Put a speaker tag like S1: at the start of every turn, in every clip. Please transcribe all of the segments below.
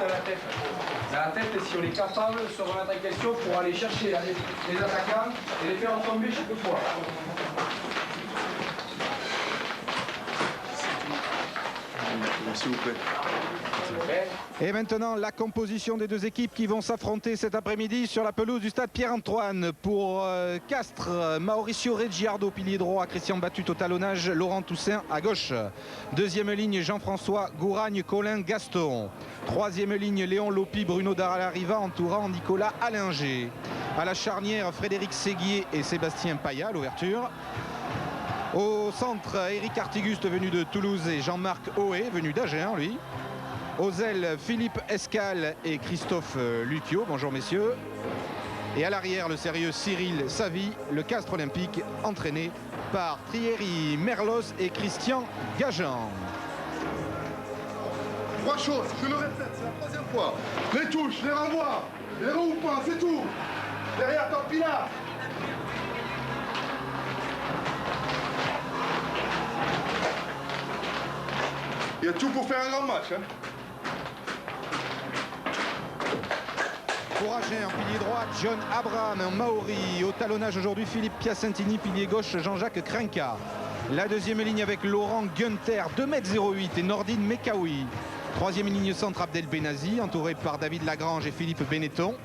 S1: à la tête. À la tête, si on est capable de se remettre en question pour aller chercher les attaquants et les faire tomber chaque fois.
S2: S'il vous plaît.
S3: Et maintenant, la composition des deux équipes qui vont s'affronter cet après-midi sur la pelouse du stade Pierre-Antoine. Pour Castres, Mauricio Reggiardo, pilier droit, Christian Batut au talonnage, Laurent Toussaint à gauche. Deuxième ligne, Jean-François Gouragne, Colin Gaston. Troisième ligne, Léon Lopi, Bruno Daralariva, entourant Nicolas Allinger. À la charnière, Frédéric Séguier et Sébastien Paya à l'ouverture. Au centre, Éric Artiguste venu de Toulouse et Jean-Marc Hoé venu d'Agen, lui. Aux ailes, Philippe Escal et Christophe Lucchio. Bonjour messieurs. Et à l'arrière, le sérieux Cyril Savy, le Castres olympique, entraîné par Thierry Merlos et Christian Gajan.
S2: Trois choses, je le répète, c'est la troisième fois. Les touches, les renvois, les regroupements, c'est tout. Derrière ton pilar. Il y a tout pour faire un grand match. Hein.
S3: Pour Agen, en pilier droit, John Abraham, en Maori. Au talonnage aujourd'hui, Philippe Piacentini, pilier gauche, Jean-Jacques Krenka. La deuxième ligne avec Laurent Gunther, 2,08 m et Nordine Mekaoui. Troisième ligne centre, Abdel Benazi, entouré par David Lagrange et Philippe Benetton.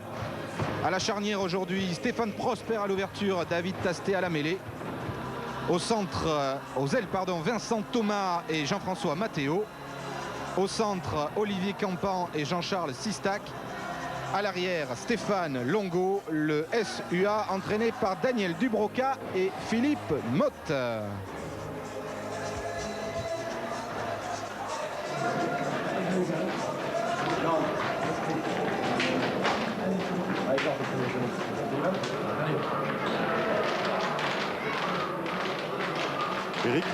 S3: À la charnière aujourd'hui, Stéphane Prosper à l'ouverture, David Tasté à la mêlée. Au centre, aux ailes, pardon, Vincent Thomas et Jean-François Matteo. Au centre, Olivier Campan et Jean-Charles Sistac. À l'arrière, Stéphane Longo, le SUA entraîné par Daniel Dubroca et Philippe Motte.
S2: Eric.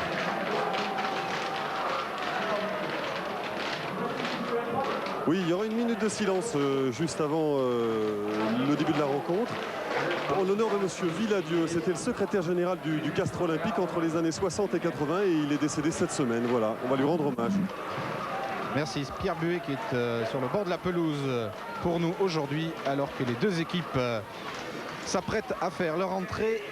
S2: Oui, il y aura une minute de silence juste avant le début de la rencontre. En l'honneur de monsieur Villadieu, c'était le secrétaire général du Castres olympique entre les années 60 et 80 et il est décédé cette semaine. Voilà, on va lui rendre hommage.
S3: Merci, Pierre Buet qui est sur le bord de la pelouse pour nous aujourd'hui, alors que les deux équipes s'apprêtent à faire leur entrée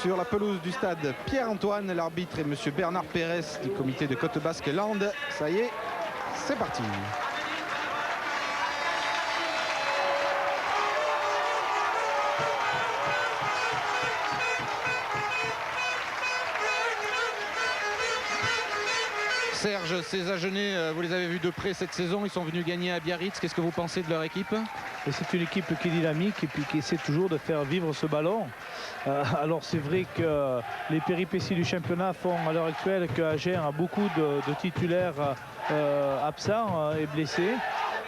S3: sur la pelouse du stade Pierre-Antoine. L'arbitre est monsieur Bernard Pérez du comité de Côte-Basque-Land. Ça y est, c'est parti. Serge, ces Agenais, vous les avez vus de près cette saison, ils sont venus gagner à Biarritz. Qu'est-ce que vous pensez de leur équipe?
S4: C'est une équipe qui est dynamique et puis qui essaie toujours de faire vivre ce ballon. Alors c'est vrai que les péripéties du championnat font à l'heure actuelle que Agen a beaucoup de titulaires absents et blessés.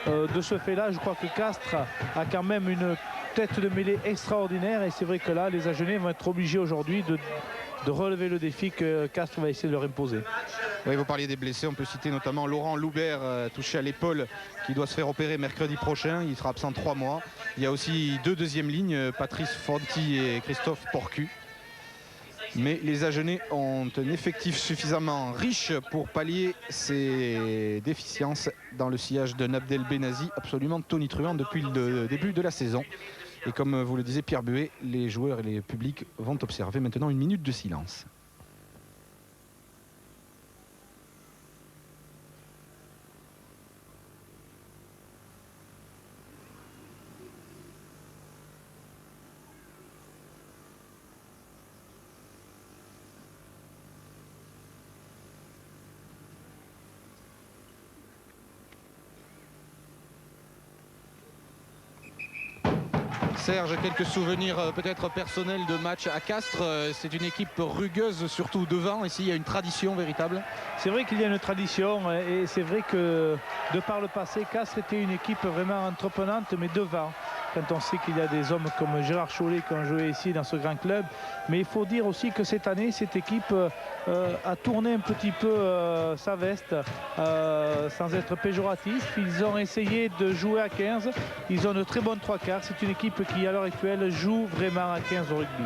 S4: De ce fait-là, je crois que Castres a quand même une tête de mêlée extraordinaire et c'est vrai que là, les Agenais vont être obligés aujourd'hui de relever le défi que Castres va essayer de leur imposer.
S3: Oui, vous parliez des blessés, on peut citer notamment Laurent Loubert, touché à l'épaule, qui doit se faire opérer mercredi prochain. Il sera absent 3 mois. Il y a aussi deux deuxièmes lignes, Patrice Fonti et Christophe Porcu. Mais les Agenais ont un effectif suffisamment riche pour pallier ces déficiences dans le sillage de Abdel Benazi, absolument tonitruant depuis le début de la saison. Et comme vous le disiez Pierre Buet, les joueurs et les publics vont observer maintenant une minute de silence. Serge, quelques souvenirs peut-être personnels de match à Castres. C'est une équipe rugueuse, surtout devant. Ici, il y a une tradition véritable.
S4: C'est vrai qu'il y a une tradition et c'est vrai que de par le passé, Castres était une équipe vraiment entreprenante, mais devant. Quand on sait qu'il y a des hommes comme Gérard Chollet qui ont joué ici dans ce grand club. Mais il faut dire aussi que cette année, cette équipe a tourné un petit peu sa veste sans être péjoratif. Ils ont essayé de jouer à 15. Ils ont de très bonnes 3/4. C'est une équipe qui, à l'heure actuelle, joue vraiment à 15 au rugby.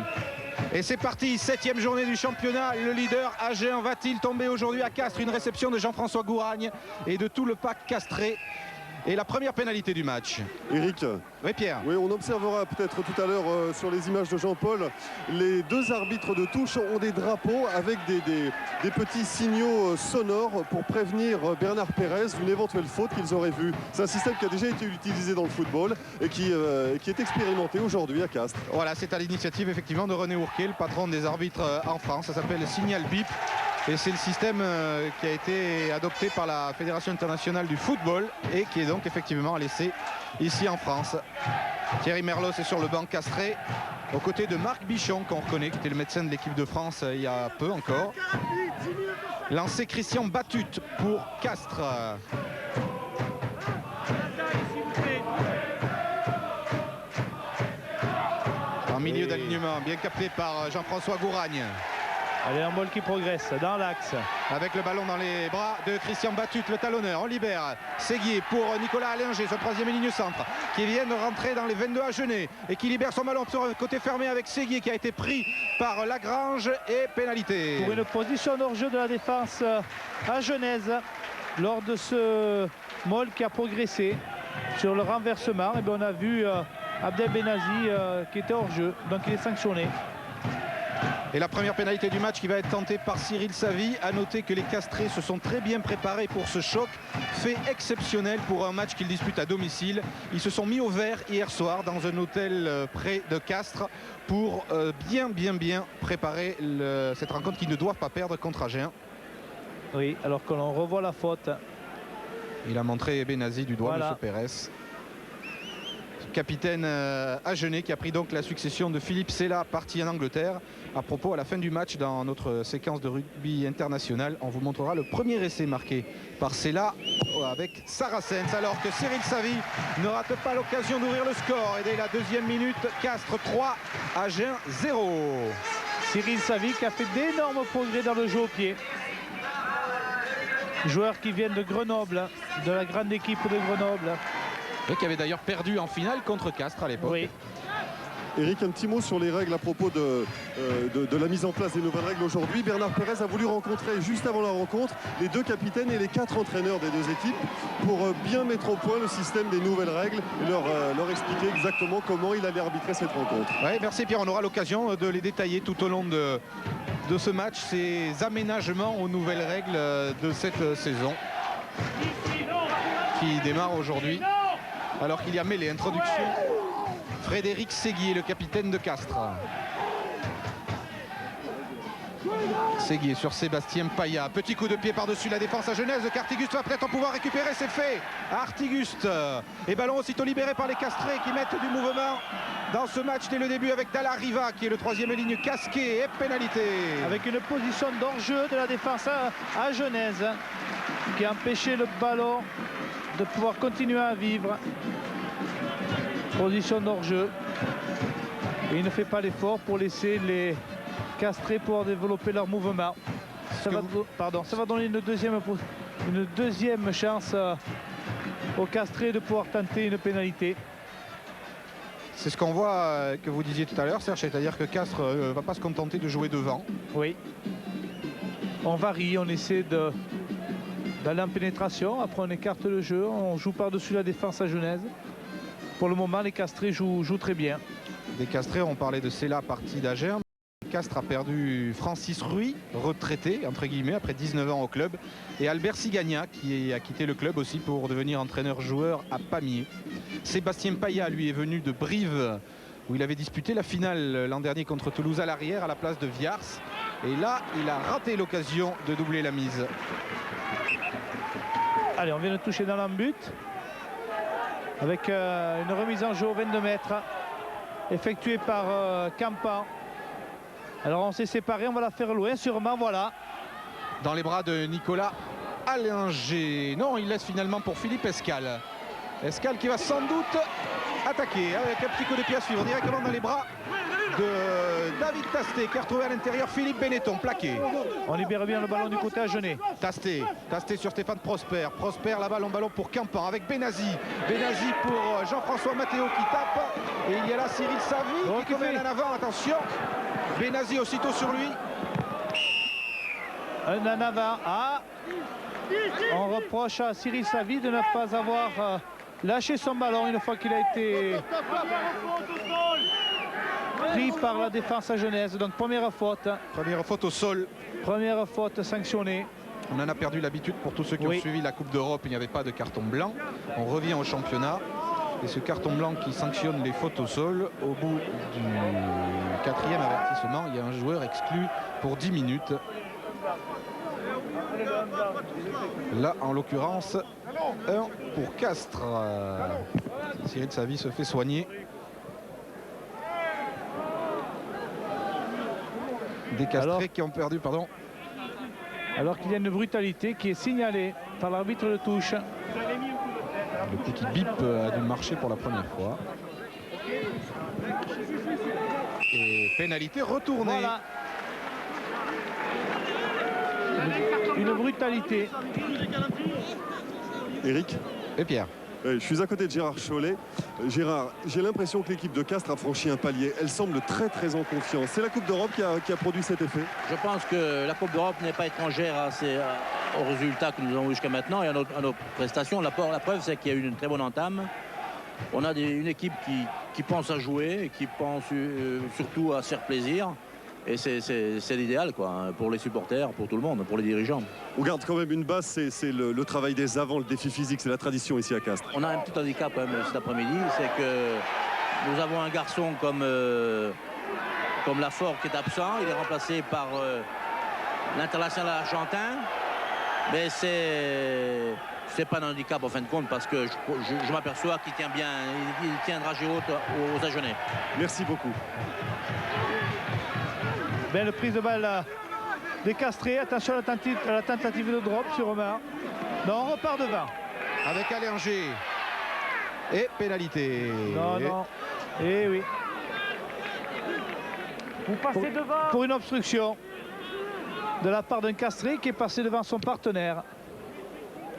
S3: Et c'est parti, 7e journée du championnat. Le leader Agen va-t-il tomber aujourd'hui à Castres? Une réception de Jean-François Gouragne et de tout le pack castré. Et la première pénalité du match.
S2: Eric,
S3: Oui, Pierre.
S2: oui, on observera peut-être tout à l'heure sur les images de Jean-Paul, les deux arbitres de touche ont des drapeaux avec des petits signaux sonores pour prévenir Bernard Pérez d'une éventuelle faute qu'ils auraient vue. C'est un système qui a déjà été utilisé dans le football et qui est expérimenté aujourd'hui à Castres.
S3: Voilà, c'est à l'initiative effectivement de René Ourquet, le patron des arbitres en France. Ça s'appelle le signal bip. Et c'est le système qui a été adopté par la Fédération internationale du football et qui est donc effectivement à l'essai ici en France. Thierry Merlos est sur le banc castré, aux côtés de Marc Bichon, qu'on reconnaît, qui était le médecin de l'équipe de France il y a peu encore. Lancé Christian Batut pour Castres. En milieu d'alignement, bien capté par Jean-François Gouragne.
S4: Allez, un ball qui progresse dans l'axe.
S3: Avec le ballon dans les bras de Christian Batut, le talonneur. On libère Séguier pour Nicolas Allinger, son troisième ligne centre, qui vient de rentrer dans les 22 à Genet et qui libère son ballon sur le côté fermé avec Séguier qui a été pris par Lagrange et pénalité.
S4: Pour une position hors-jeu de la défense à Genèse, lors de ce moll qui a progressé sur le renversement, et bien on a vu Abdel Benazi qui était hors-jeu, donc il est sanctionné.
S3: Et la première pénalité du match qui va être tentée par Cyril Savy. À noter que les Castrés se sont très bien préparés pour ce choc, fait exceptionnel pour un match qu'ils disputent à domicile. Ils se sont mis au vert hier soir dans un hôtel près de Castres pour bien préparer cette rencontre qu'ils ne doivent pas perdre contre Agen.
S4: Oui, alors que l'on revoit la faute.
S3: Il a montré Benazi du doigt,
S4: voilà.
S3: M. Pérez. Capitaine Agenais qui a pris donc la succession de Philippe Sella, parti en Angleterre. À propos, à la fin du match, dans notre séquence de rugby international, on vous montrera le premier essai marqué par Sella avec Saracens, alors que Cyril Savy ne rate pas l'occasion d'ouvrir le score. Et dès la deuxième minute, Castres 3, Agen 0.
S4: Cyril Savy qui a fait d'énormes progrès dans le jeu au pied. Joueur qui vient de Grenoble, de la grande équipe de Grenoble.
S3: Et qui avait d'ailleurs perdu en finale contre Castres à l'époque.
S4: Oui.
S2: Eric, un petit mot sur les règles à propos de la mise en place des nouvelles règles aujourd'hui. Bernard Pérez a voulu rencontrer juste avant la rencontre les deux capitaines et les 4 entraîneurs des deux équipes pour bien mettre au point le système des nouvelles règles et leur expliquer exactement comment il allait arbitrer cette rencontre.
S3: Ouais, merci Pierre, on aura l'occasion de les détailler tout au long de ce match, ces aménagements aux nouvelles règles de cette saison qui démarre aujourd'hui. Alors qu'il y a mêlée introduction Frédéric Séguier, le capitaine de Castres. Séguier sur Sébastien Paya. Petit coup de pied par-dessus la défense à Genèse. Artiguste va peut-être en pouvoir récupérer, c'est fait. Artiguste. Et ballon aussitôt libéré par les Castrés qui mettent du mouvement dans ce match dès le début avec Dalla-Riva qui est le troisième ligne casqué et pénalité.
S4: Avec une position d'hors-jeu de la défense à Genèse qui a empêché le ballon de pouvoir continuer à vivre. Position d'hors-jeu. Et il ne fait pas l'effort pour laisser les Castrés pouvoir développer leur mouvement. Ça va donner une deuxième chance aux Castrés de pouvoir tenter une pénalité.
S3: C'est ce qu'on voit que vous disiez tout à l'heure, Serge, c'est-à-dire que Castres ne va pas se contenter de jouer devant.
S4: Oui. On varie, on essaie d'aller en pénétration, après on écarte le jeu, on joue par-dessus la défense à Genèse. Pour le moment, les Castrés jouent très bien.
S3: Des Castrés, on parlait de Sella, partie d'Agen. Castres a perdu Francis Ruy, retraité, entre guillemets, après 19 ans au club. Et Albert Sigagna, qui a quitté le club aussi pour devenir entraîneur-joueur à Pamiers. Sébastien Paya, lui, est venu de Brive, où il avait disputé la finale l'an dernier contre Toulouse à l'arrière, à la place de Viars. Et là, il a raté l'occasion de doubler la mise.
S4: Allez, on vient de toucher dans l'embut. Avec une remise en jeu au 22 mètres effectuée par Campan. Alors on s'est séparé, on va la faire loin sûrement, voilà.
S3: Dans les bras de Nicolas Allinger. Non, il laisse finalement pour Philippe Escal. Escal qui va sans doute attaquer avec un petit coup de pied à suivre directement dans les bras de David Tasté qui a retrouvé à l'intérieur Philippe Benetton plaqué.
S4: On libère bien le ballon du côté à Genet.
S3: Tasté sur Stéphane Prosper. Prosper, la balle en ballon pour Campan avec Benazi. Benazi pour Jean-François Mathéo qui tape. Et il y a là Cyril Savy qui mène en avant. Attention. Benazi aussitôt sur lui.
S4: Un en avant. Ah, On reproche à Cyril Savy de ne pas avoir lâché son ballon une fois qu'il a été pris par la défense à Genèse. Donc première faute.
S3: Première faute au sol.
S4: Première faute sanctionnée.
S3: On en a perdu l'habitude pour tous ceux qui ont suivi la Coupe d'Europe. Il n'y avait pas de carton blanc. On revient au championnat. Et ce carton blanc qui sanctionne les fautes au sol, au bout du 4e avertissement, il y a un joueur exclu pour 10 minutes. Là, en l'occurrence, 1 pour Castres. Cyril Savy se fait soigner. Des Castrés qui ont perdu, pardon.
S4: Alors qu'il y a une brutalité qui est signalée par l'arbitre de touche.
S3: Le petit bip a dû marcher pour la première fois. Et pénalité retournée.
S4: Voilà. Une brutalité.
S2: Eric
S3: Et Pierre.
S2: Je suis à côté de Gérard Chollet. Gérard, j'ai l'impression que l'équipe de Castres a franchi un palier. Elle semble très en confiance. C'est la Coupe d'Europe qui a produit cet effet.
S5: Je pense que la Coupe d'Europe n'est pas étrangère aux résultats que nous avons jusqu'à maintenant et à nos prestations. La preuve, c'est qu'il y a eu une très bonne entame. On a une équipe qui pense à jouer et qui pense surtout à se faire plaisir. Et c'est l'idéal, quoi, pour les supporters, pour tout le monde, pour les dirigeants.
S2: On garde quand même une base, c'est le travail des avants, le défi physique, c'est la tradition ici à Castres.
S5: On a un petit handicap quand même cet après-midi, c'est que nous avons un garçon comme Lafort qui est absent. Il est remplacé par l'international argentin. Mais c'est pas un handicap en fin de compte parce que je m'aperçois qu'il tient bien, il tient un dragée haute aux Agenais.
S2: Merci beaucoup.
S4: Belle prise de balle des Castrés. Attention à la tentative de drop sur Omar. Non, on repart devant.
S3: Avec Allinger. Et pénalité.
S4: Non. Eh oui.
S6: Vous passez devant.
S4: Pour une obstruction de la part d'un Castré qui est passé devant son partenaire.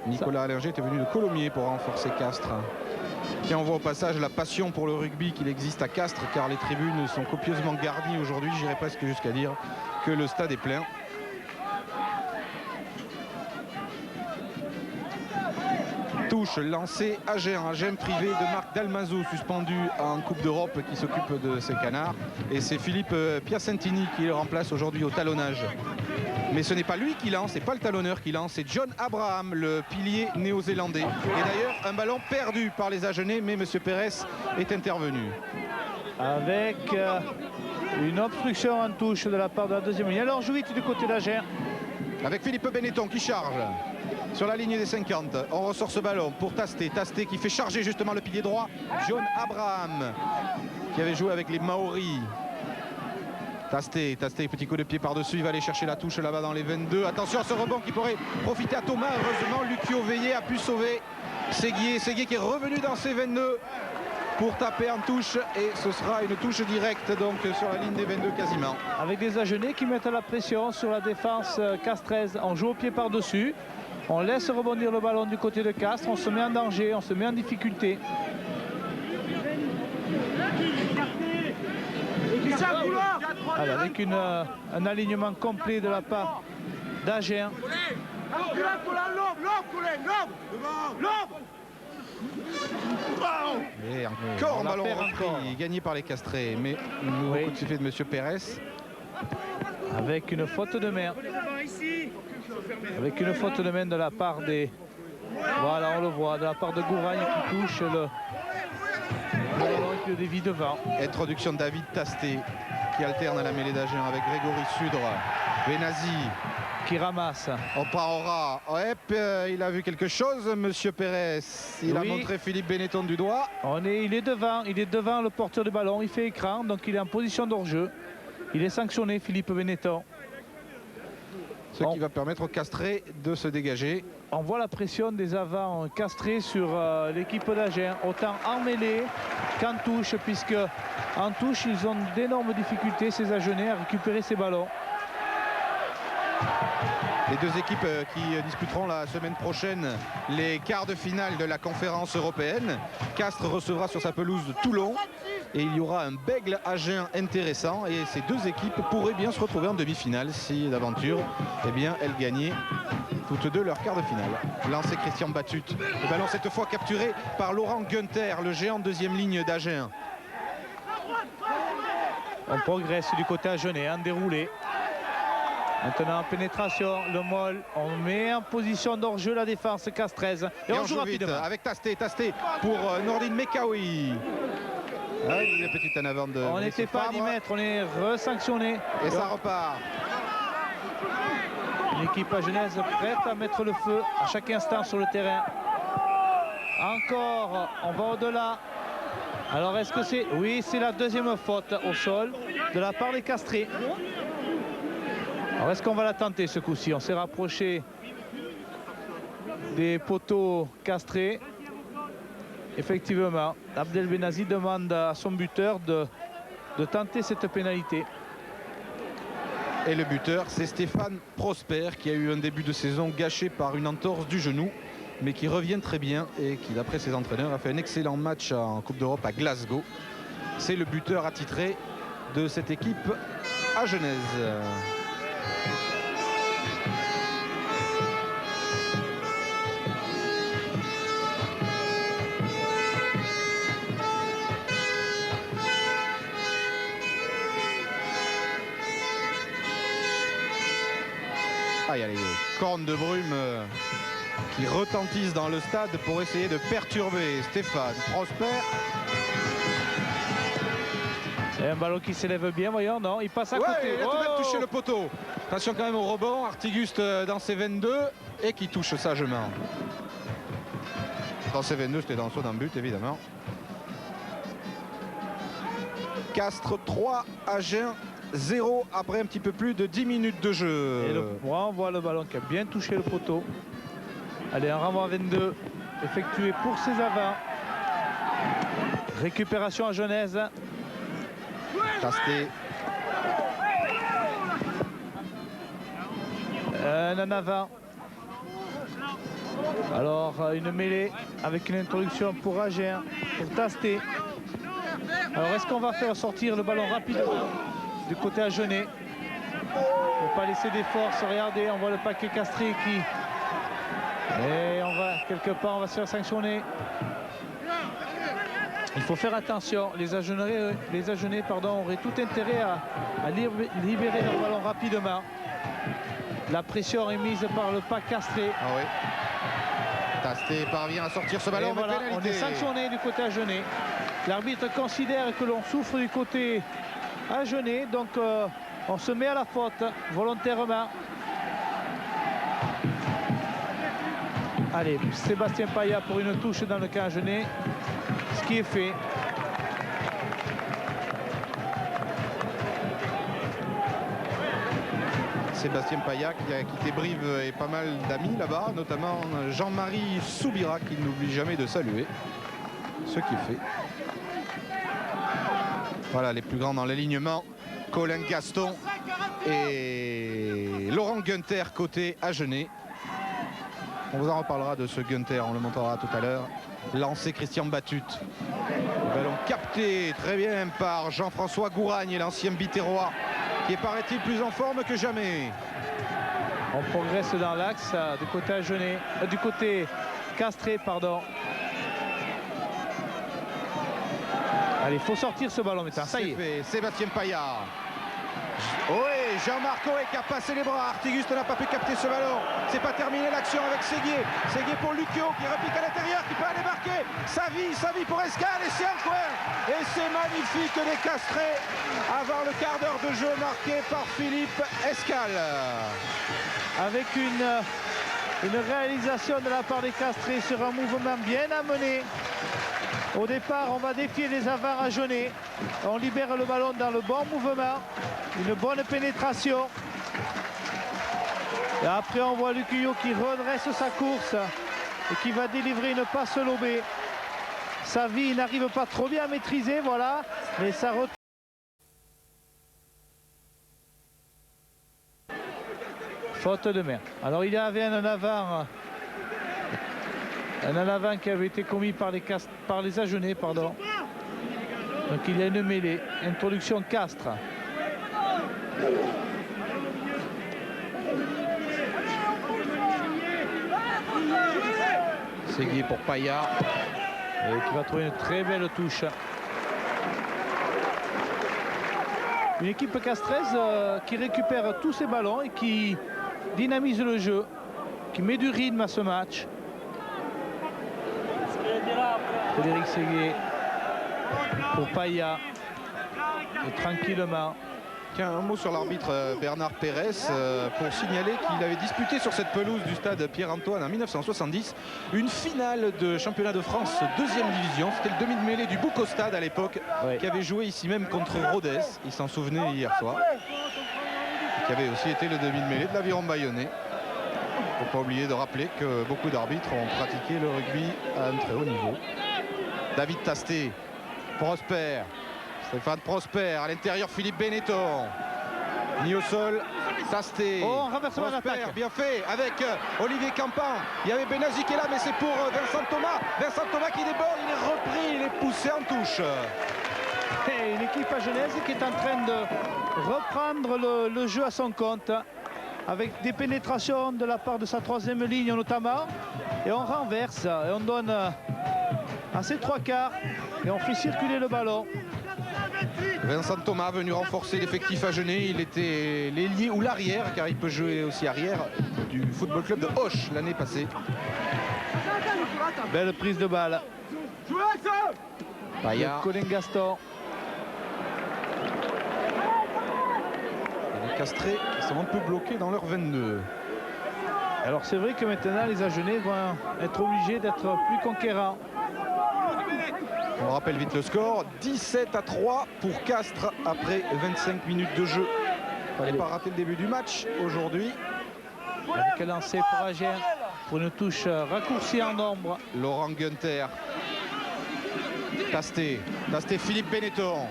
S3: Nicolas Allinger était venu de Colomiers pour renforcer Castres. Qui envoie au passage la passion pour le rugby qu'il existe à Castres, car les tribunes sont copieusement garnies aujourd'hui. J'irais presque jusqu'à dire que le stade est plein. Touche lancée Agen privé de Marc Dalmazo, suspendu en Coupe d'Europe, qui s'occupe de ses canards. Et c'est Philippe Piacentini qui le remplace aujourd'hui au talonnage. Mais ce n'est pas lui qui lance, c'est pas le talonneur qui lance, c'est John Abraham, le pilier néo-zélandais. Et d'ailleurs, un ballon perdu par les Agenais, mais M. Pérez est intervenu.
S4: Avec une obstruction en touche de la part de la deuxième ligne. Alors Jouit du côté d'Agen.
S3: Avec Philippe Benetton qui charge sur la ligne des 50. On ressort ce ballon pour Tasté. Tasté qui fait charger justement le pilier droit. John Abraham qui avait joué avec les Maoris. Tasté, petit coup de pied par-dessus, il va aller chercher la touche là-bas dans les 22. Attention à ce rebond qui pourrait profiter à Thomas. Heureusement, Lucio Veillé a pu sauver Séguier. Séguier qui est revenu dans ses 22 pour taper en touche. Et ce sera une touche directe donc sur la ligne des 22 quasiment.
S4: Avec des Agenais qui mettent la pression sur la défense castraise. On joue au pied par-dessus. On laisse rebondir le ballon du côté de Castres. On se met en danger, on se met en difficulté. Alors, avec un alignement complet de la part d'Agen.
S3: Et encore un ballon gagné par les Castrés, mais nouveau coup de sifflet de M. Pérez.
S4: Avec une faute de main. Avec une faute de main de la part des... Voilà, on le voit, de la part de Gouragne qui touche le ballon avec le dévie devant.
S3: Introduction de David Tasté qui alterne à la mêlée d'Agen avec Grégory Sudre. Benazi
S4: qui ramasse.
S3: Opaora. Il a vu quelque chose, Monsieur Pérez. Il a montré Philippe Benetton du doigt.
S4: Il est devant le porteur du ballon. Il fait écran, donc il est en position d'hors-jeu. Il est sanctionné, Philippe Benetton.
S3: Ce qui va permettre aux Castrés de se dégager.
S4: On voit la pression des avants Castrés sur l'équipe d'Agen, autant en mêlée qu'en touche, puisque en touche, ils ont d'énormes difficultés, ces Agenais, à récupérer ces ballons.
S3: Les deux équipes qui disputeront la semaine prochaine les quarts de finale de la conférence européenne. Castres recevra sur sa pelouse de Toulon et il y aura un Bègle Agen intéressant et ces deux équipes pourraient bien se retrouver en demi-finale si d'aventure elles gagnaient toutes deux leur quart de finale. Lancé Christian Batut, le ballon cette fois capturé par Laurent Gunther, le géant deuxième ligne d'Agen.
S4: On progresse du côté agenais, en déroulé. Maintenant en pénétration, le Moll, on met en position d'hors-jeu la défense Castres et on joue rapidement.
S3: Avec Tasté pour Nordine Mekaoui. Une petite en avant de
S4: on n'était pas à 10 mètres, on est resanctionné.
S3: Et ça repart.
S4: Une équipe agenaise prête à mettre le feu à chaque instant sur le terrain. Encore, on va au-delà. Alors est-ce que c'est... Oui, c'est la deuxième faute au sol de la part des Castrés. Alors est-ce qu'on va la tenter ce coup-ci? On s'est rapproché des poteaux Castrés. Effectivement, Abdel Benazi demande à son buteur de tenter cette pénalité.
S3: Et le buteur, c'est Stéphane Prosper qui a eu un début de saison gâché par une entorse du genou, mais qui revient très bien et qui, d'après ses entraîneurs, a fait un excellent match en Coupe d'Europe à Glasgow. C'est le buteur attitré de cette équipe agenaise. Il y a les cornes de brume qui retentissent dans le stade pour essayer de perturber Stéphane Prosper.
S4: Et un ballon qui s'élève bien, voyons, non, il passe à côté.
S3: Il a tout de même touché le poteau. Attention quand même au rebond, Artiguste dans ses 22 et qui touche sagement. Dans ses 22, c'était dans son but évidemment. Castres 3, Agen 0 après un petit peu plus de 10 minutes de jeu.
S4: Et on voit le ballon qui a bien touché le poteau. Allez, un renvoi à 22 effectué pour ses avants. Récupération à Genèse.
S3: Tasté.
S4: Un en avant. Alors une mêlée avec une introduction pour Agen, pour Tasté. Alors est-ce qu'on va faire sortir le ballon rapidement du côté agenais pour pas laisser des forces? Regardez, on voit le paquet Castré qui... Et on va, quelque part, on va se faire sanctionner. Il faut faire attention. Les Agenais auraient tout intérêt à libérer leur ballon rapidement. La pression est mise par le pack Castré.
S3: Ah oui. Tasté parvient à sortir ce ballon.
S4: Voilà, on est sanctionné du côté agenais. L'arbitre considère que l'on souffre du côté agenais, donc on se met à la faute volontairement. Allez, Sébastien Paya pour une touche dans le camp agenais, ce qui est fait.
S3: Sébastien Paya qui a quitté Brive et pas mal d'amis là-bas, notamment Jean-Marie Soubira qui n'oublie jamais de saluer, ce qui est fait. Voilà les plus grands dans l'alignement, Colin Gaston et Laurent Gunther côté agenais. On vous en reparlera de ce Gunther, on le montrera tout à l'heure. Lancé Christian Batut. Le ballon capté très bien par Jean-François Gouragne, l'ancien Biterrois, qui est paraît-il plus en forme que jamais.
S4: On progresse dans l'axe du côté agenais, du côté Castré, pardon. Allez, il faut sortir ce ballon maintenant, ça y est.
S3: Fait. Sébastien Paya. Oui, Jean-Marc Coé qui a passé les bras. Artiguste n'a pas pu capter ce ballon. C'est pas terminé l'action avec Séguier. Séguier pour Lucio qui réplique à l'intérieur, qui peut aller marquer. Savi pour Escale et c'est un coin. Et c'est magnifique des Castrés avant le quart d'heure de jeu marqué par Philippe Escale.
S4: Avec une réalisation de la part des Castrés sur un mouvement bien amené. Au départ, on va défier les avants agenais. On libère le ballon dans le bon mouvement. Une bonne pénétration. Et après, on voit Lucuyo qui redresse sa course et qui va délivrer une passe lobée. Savi n'arrive pas trop bien à maîtriser, voilà. Mais ça retourne. Faute de main. Alors, il y avait un avant qui avait été commis par les Agenais, pardon. Donc il y a une mêlée. Introduction Castres.
S3: Séguier pour Payard.
S4: Et qui va trouver une très belle touche. Une équipe castraise qui récupère tous ses ballons et qui dynamise le jeu, qui met du rythme à ce match. Frédéric Séguier pour Payard. Et tranquillement.
S3: Tiens, un mot sur l'arbitre Bernard Pérez pour signaler qu'il avait disputé sur cette pelouse du stade Pierre-Antoine en 1970 une finale de championnat de France deuxième division. C'était le demi de mêlée du Bouco Stade à l'époque,
S4: Oui.
S3: qui avait joué ici même contre Rodez. Il s'en souvenait hier soir. Qui avait aussi été le demi de mêlée de l'Aviron Bayonnais. Il ne faut pas oublier de rappeler que beaucoup d'arbitres ont pratiqué le rugby à un très haut niveau. David Tasté, Prosper. Stéphane Prosper, à l'intérieur Philippe Benetton. Mis au sol, Tasté.
S4: Oh, renversement
S3: Prosper,
S4: d'attaque.
S3: bien fait avec Olivier Campan. Il y avait Benazi qui est là, mais c'est pour Vincent Thomas. Vincent Thomas qui déborde, il est repris, il est poussé en touche.
S4: Et une équipe à Genèse qui est en train de reprendre le jeu à son compte, avec des pénétrations de la part de sa troisième ligne notamment. Et on renverse et on donne à ses trois quarts et on fait circuler le ballon.
S3: Vincent Thomas venu renforcer l'effectif à Genève. Il était l'ailier ou l'arrière, car il peut jouer aussi arrière du football club de Auch l'année passée.
S4: Belle prise de balle.
S3: Payard.
S4: Colin Gaston.
S3: Et les Castrés qui sont un peu bloqués dans leur 22.
S4: Alors c'est vrai que maintenant les Agenais vont être obligés d'être plus conquérants.
S3: On rappelle vite le score, 17-3 pour Castres après 25 minutes de jeu. Fallait pas rater le début du match aujourd'hui.
S4: Avec un lancé pour Agen pour une touche raccourcie en ombre.
S3: Laurent Gunther. Tasté. Tasté Philippe Benetton.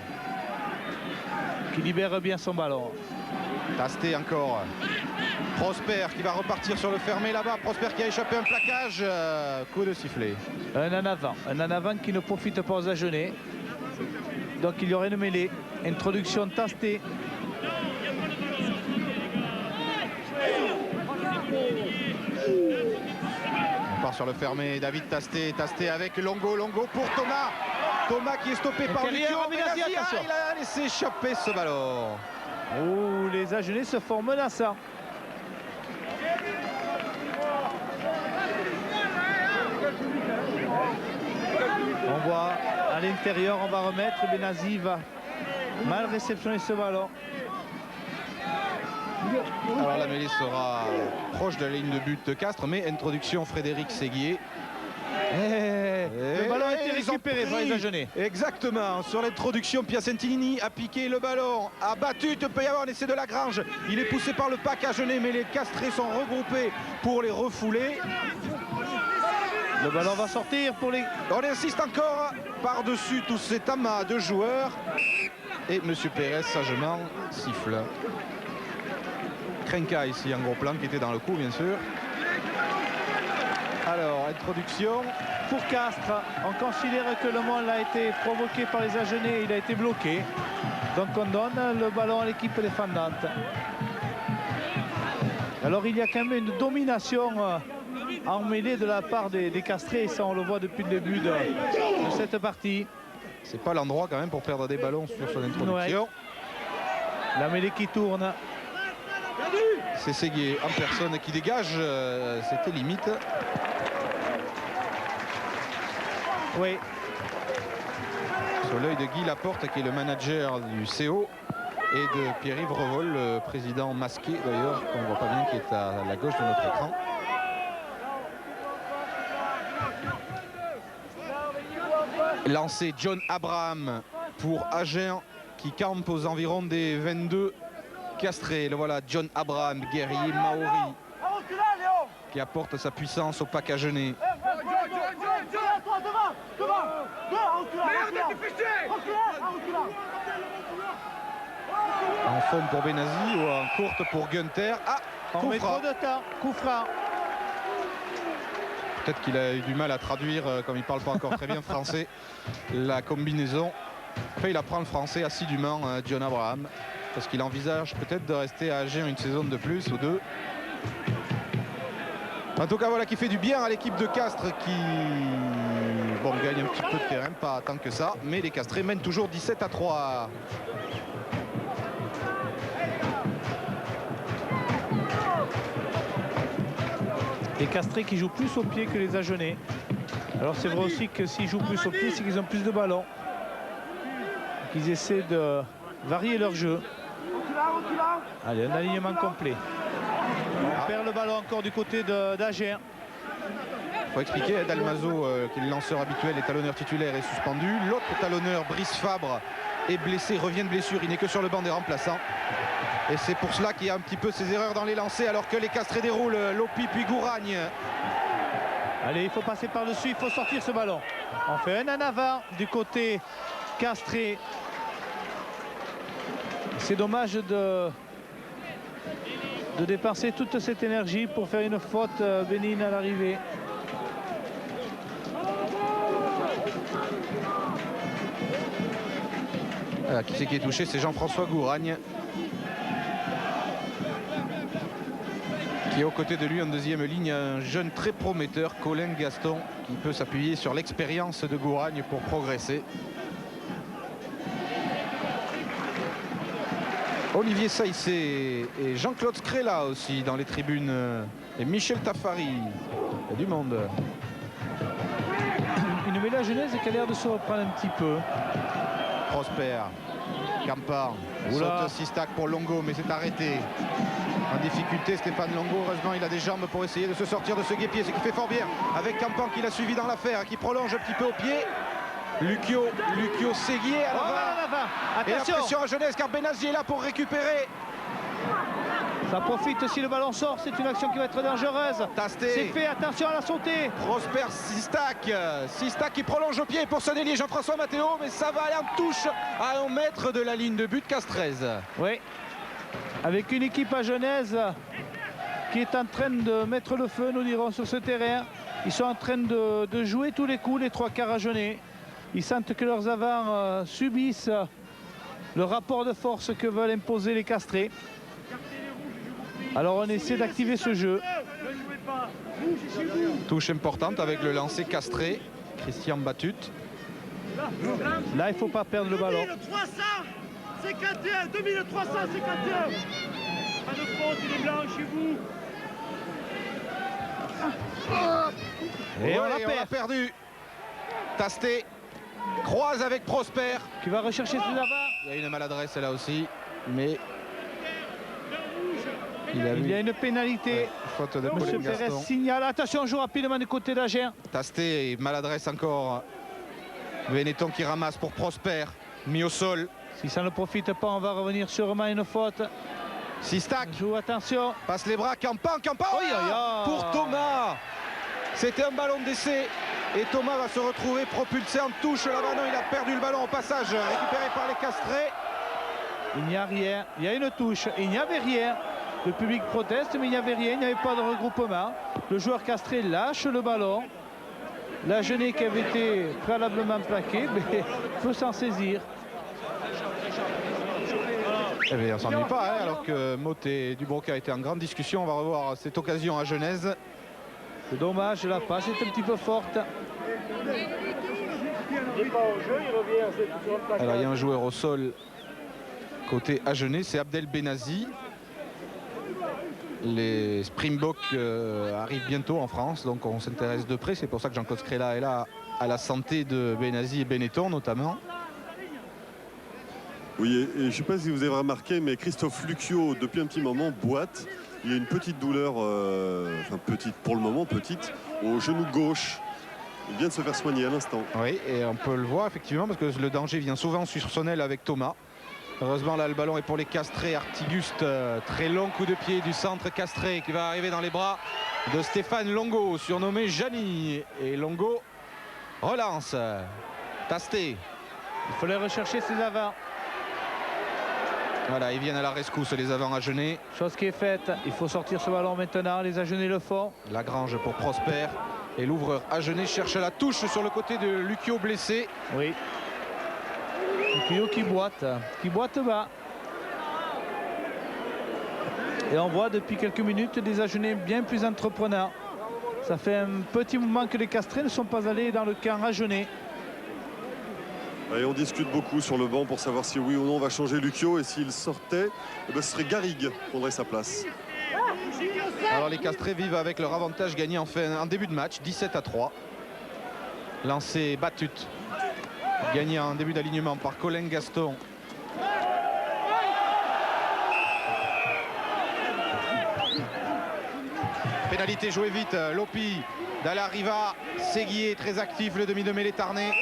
S4: Qui libère bien son ballon.
S3: Tasté encore. Prosper qui va repartir sur le fermé là-bas. Prosper qui a échappé un plaquage. Coup de sifflet.
S4: Un en avant qui ne profite pas aux Agenais. Donc il y aurait une mêlée. Introduction Tasté.
S3: On part sur le fermé. David Tasté. Tasté avec Longo. Longo pour Thomas. Thomas qui est stoppé par
S4: Intérieur,
S3: Lucio.
S4: Benazi,
S3: Benazi,
S4: attention.
S3: il a laissé échapper ce ballon.
S4: Oh, les Agenais se font menaçants. On voit à l'intérieur, on va remettre. Benazi va mal réceptionner ce ballon.
S3: Alors la mêlée sera proche de la ligne de but de Castres, mais introduction Frédéric Séguier.
S4: Le ballon a été récupéré par les Agenais.
S3: Exactement, sur l'introduction, Piacentini a piqué le ballon, a battu, il peut y avoir un essai de Lagrange. Il est poussé par le pack Agenais, mais les Castrés sont regroupés pour les refouler.
S4: Le ballon va sortir pour les...
S3: On insiste encore par-dessus tous ces amas de joueurs. Et M. Pérez, sagement, siffle. Krenka ici en gros plan qui était dans le coup, bien sûr. Alors, introduction.
S4: Pour Castres, on considère que le monde a été provoqué par les Agenais, il a été bloqué. Donc on donne le ballon à l'équipe défendante. Alors il y a quand même une domination en mêlée de la part des Castrés, et ça on le voit depuis le début de cette partie.
S3: C'est pas l'endroit quand même pour perdre des ballons sur son introduction.
S4: Ouais. La mêlée qui tourne.
S3: C'est Séguier en personne qui dégage, c'était limite.
S4: Oui.
S3: Sur l'œil de Guy Laporte qui est le manager du CO et de Pierre-Yves Revol, le président masqué d'ailleurs, qu'on ne voit pas bien, qui est à la gauche de notre écran. Lancé John Abraham pour Agen qui campe aux environs des 22 Castrés. Le voilà, John Abraham, guerrier maori, qui apporte sa puissance au pack agenais. En forme pour Benazi ou en courte pour Gunther. Ah,
S4: On met trop de temps. Coup franc.
S3: Peut-être qu'il a eu du mal à traduire, comme il ne parle pas encore très bien français, la combinaison. Enfin, il apprend le français assidûment, John Abraham, parce qu'il envisage peut-être de rester à Agen une saison de plus ou deux. En tout cas, voilà qui fait du bien à l'équipe de Castres qui gagne un petit peu de terrain, pas tant que ça, mais les Castrés mènent toujours 17-3.
S4: Les Castrés qui jouent plus au pied que les Agenais. Alors c'est vrai aussi que s'ils jouent plus au pied, c'est qu'ils ont plus de ballons. Qu'ils essaient de varier leur jeu. Allez, un alignement complet. On perd le ballon encore du côté d'Agen.
S3: Il faut expliquer à Dalmazo qui est le lanceur habituel et talonneur titulaire est suspendu. L'autre talonneur, Brice Fabre, est blessé, revient de blessure. Il n'est que sur le banc des remplaçants. Et c'est pour cela qu'il y a un petit peu ces erreurs dans les lancers alors que les Castrés déroulent. Lopi puis Gouragne.
S4: Allez, il faut passer par-dessus, il faut sortir ce ballon. On fait un en avant du côté Castré. C'est dommage de dépenser toute cette énergie pour faire une faute bénigne à l'arrivée.
S3: Voilà, qui c'est qui est touché? C'est Jean-François Gouragne. Qui est aux côtés de lui en deuxième ligne, un jeune très prometteur, Colin Gaston, qui peut s'appuyer sur l'expérience de Gouragne pour progresser. Olivier Saïssé et Jean-Claude Scrella aussi dans les tribunes. Et Michel Tafari. Il y a du monde.
S4: Une mêlée genèse qui a l'air de se reprendre un petit peu.
S3: Prosper. Campard. Saute Sistac pour Longo, mais c'est arrêté. En difficulté, Stéphane Longo. Heureusement, il a des jambes pour essayer de se sortir de ce guépier. Ce qui fait fort bien avec Campan qui l'a suivi dans l'affaire, qui prolonge un petit peu au pied. Lucio Séguier à l'avant. Et la pression à Genèse car Benazi est là pour récupérer.
S4: Ça profite si le ballon sort, c'est une action qui va être dangereuse.
S3: Tasté.
S4: C'est fait, attention à la sautée.
S3: Prosper Sistac. Sistac qui prolonge au pied pour son ailier Jean-François Matteo, mais ça va aller en touche à 1 mètre de la ligne de but Castrez.
S4: Oui, avec une équipe à Genèse qui est en train de mettre le feu, nous dirons, sur ce terrain. Ils sont en train de jouer tous les coups, les 3/4 agenais. Ils sentent que leurs avants subissent le rapport de force que veulent imposer les Castrés. Alors on essaie d'activer ce jeu.
S3: Touche importante avec le lancer Castré, Christian Batut.
S4: Là, il ne faut pas perdre le ballon.
S6: 2300, c'est 4-1. 2300, c'est 4-1. Pas de faute, il est blanc chez vous.
S3: Et on l'a perdu. Tasté croise avec Prosper.
S4: Qui va rechercher ses avants.
S3: Il y a une maladresse là aussi, mais
S4: il y a une pénalité.
S3: Ouais, faute de
S4: Monsieur
S3: Colin
S4: Pérez
S3: Gaston.
S4: signale. Attention, on joue rapidement du côté d'Agen.
S3: Tasté et maladresse encore. Benetton qui ramasse pour Prosper, mis au sol.
S4: Si ça ne profite pas, on va revenir sûrement à une faute.
S3: Sistac
S4: Joue, attention.
S3: passe les bras, Campan, pour Thomas. C'était un ballon d'essai et Thomas va se retrouver propulsé en touche là-bas. Non, il a perdu le ballon au passage, récupéré par les Castrés.
S4: Il n'y a rien. Il y a une touche. Il n'y avait rien. Le public proteste, mais il n'y avait rien. Il n'y avait pas de regroupement. Le joueur Castré lâche le ballon. L'Agenais qui avait été préalablement plaqué, mais peut s'en saisir.
S3: Eh bien, on s'ennuie pas, hein, alors que Motte et Dubroca étaient en grande discussion. On va revoir cette occasion à Genèse.
S4: C'est dommage, la passe est un petit peu forte.
S3: Alors, il y a un joueur au sol côté Agenais, c'est Abdel Benazi. Les Springboks arrivent bientôt en France, donc on s'intéresse de près. C'est pour ça que Jean-Claude Scrella est là, à la santé de Benazi et Benetton notamment.
S2: Oui, et je ne sais pas si vous avez remarqué, mais Christophe Lucio, depuis un petit moment, boite. Il y a une petite douleur, enfin petite pour le moment, petite, au genou gauche. Il vient de se faire soigner à l'instant.
S3: Oui, et on peut le voir effectivement, parce que le danger vient souvent sur son aile avec Thomas. Heureusement, là, le ballon est pour les Castrés. Artiguste, très long coup de pied du centre Castré qui va arriver dans les bras de Stéphane Longo, surnommé Jani. Et Longo relance. Tasté.
S4: Il fallait rechercher ses avants.
S3: Voilà, ils viennent à la rescousse, les avants Agenais.
S4: Chose qui est faite. Il faut sortir ce ballon maintenant. Les Agenais le font.
S3: Lagrange pour Prosper. Et l'ouvreur Agenais cherche la touche sur le côté de Lucio blessé.
S4: Oui. Luquillo qui boite bas. Et on voit depuis quelques minutes des Agenais bien plus entrepreneurs. Ça fait un petit moment que les Castrés ne sont pas allés dans le camp Agenais.
S2: Et on discute beaucoup sur le banc pour savoir si oui ou non on va changer Luquillo. Et s'il sortait, eh ben, ce serait Garrigue qui prendrait sa place.
S3: Alors les Castrés vivent avec leur avantage gagné en début de match, 17-3. Lancé Batut, gagné en début d'alignement par Colin Gaston. Pénalité jouée vite, Lopi, Dallariva, Séguier très actif, le demi de mêlée Tarnet.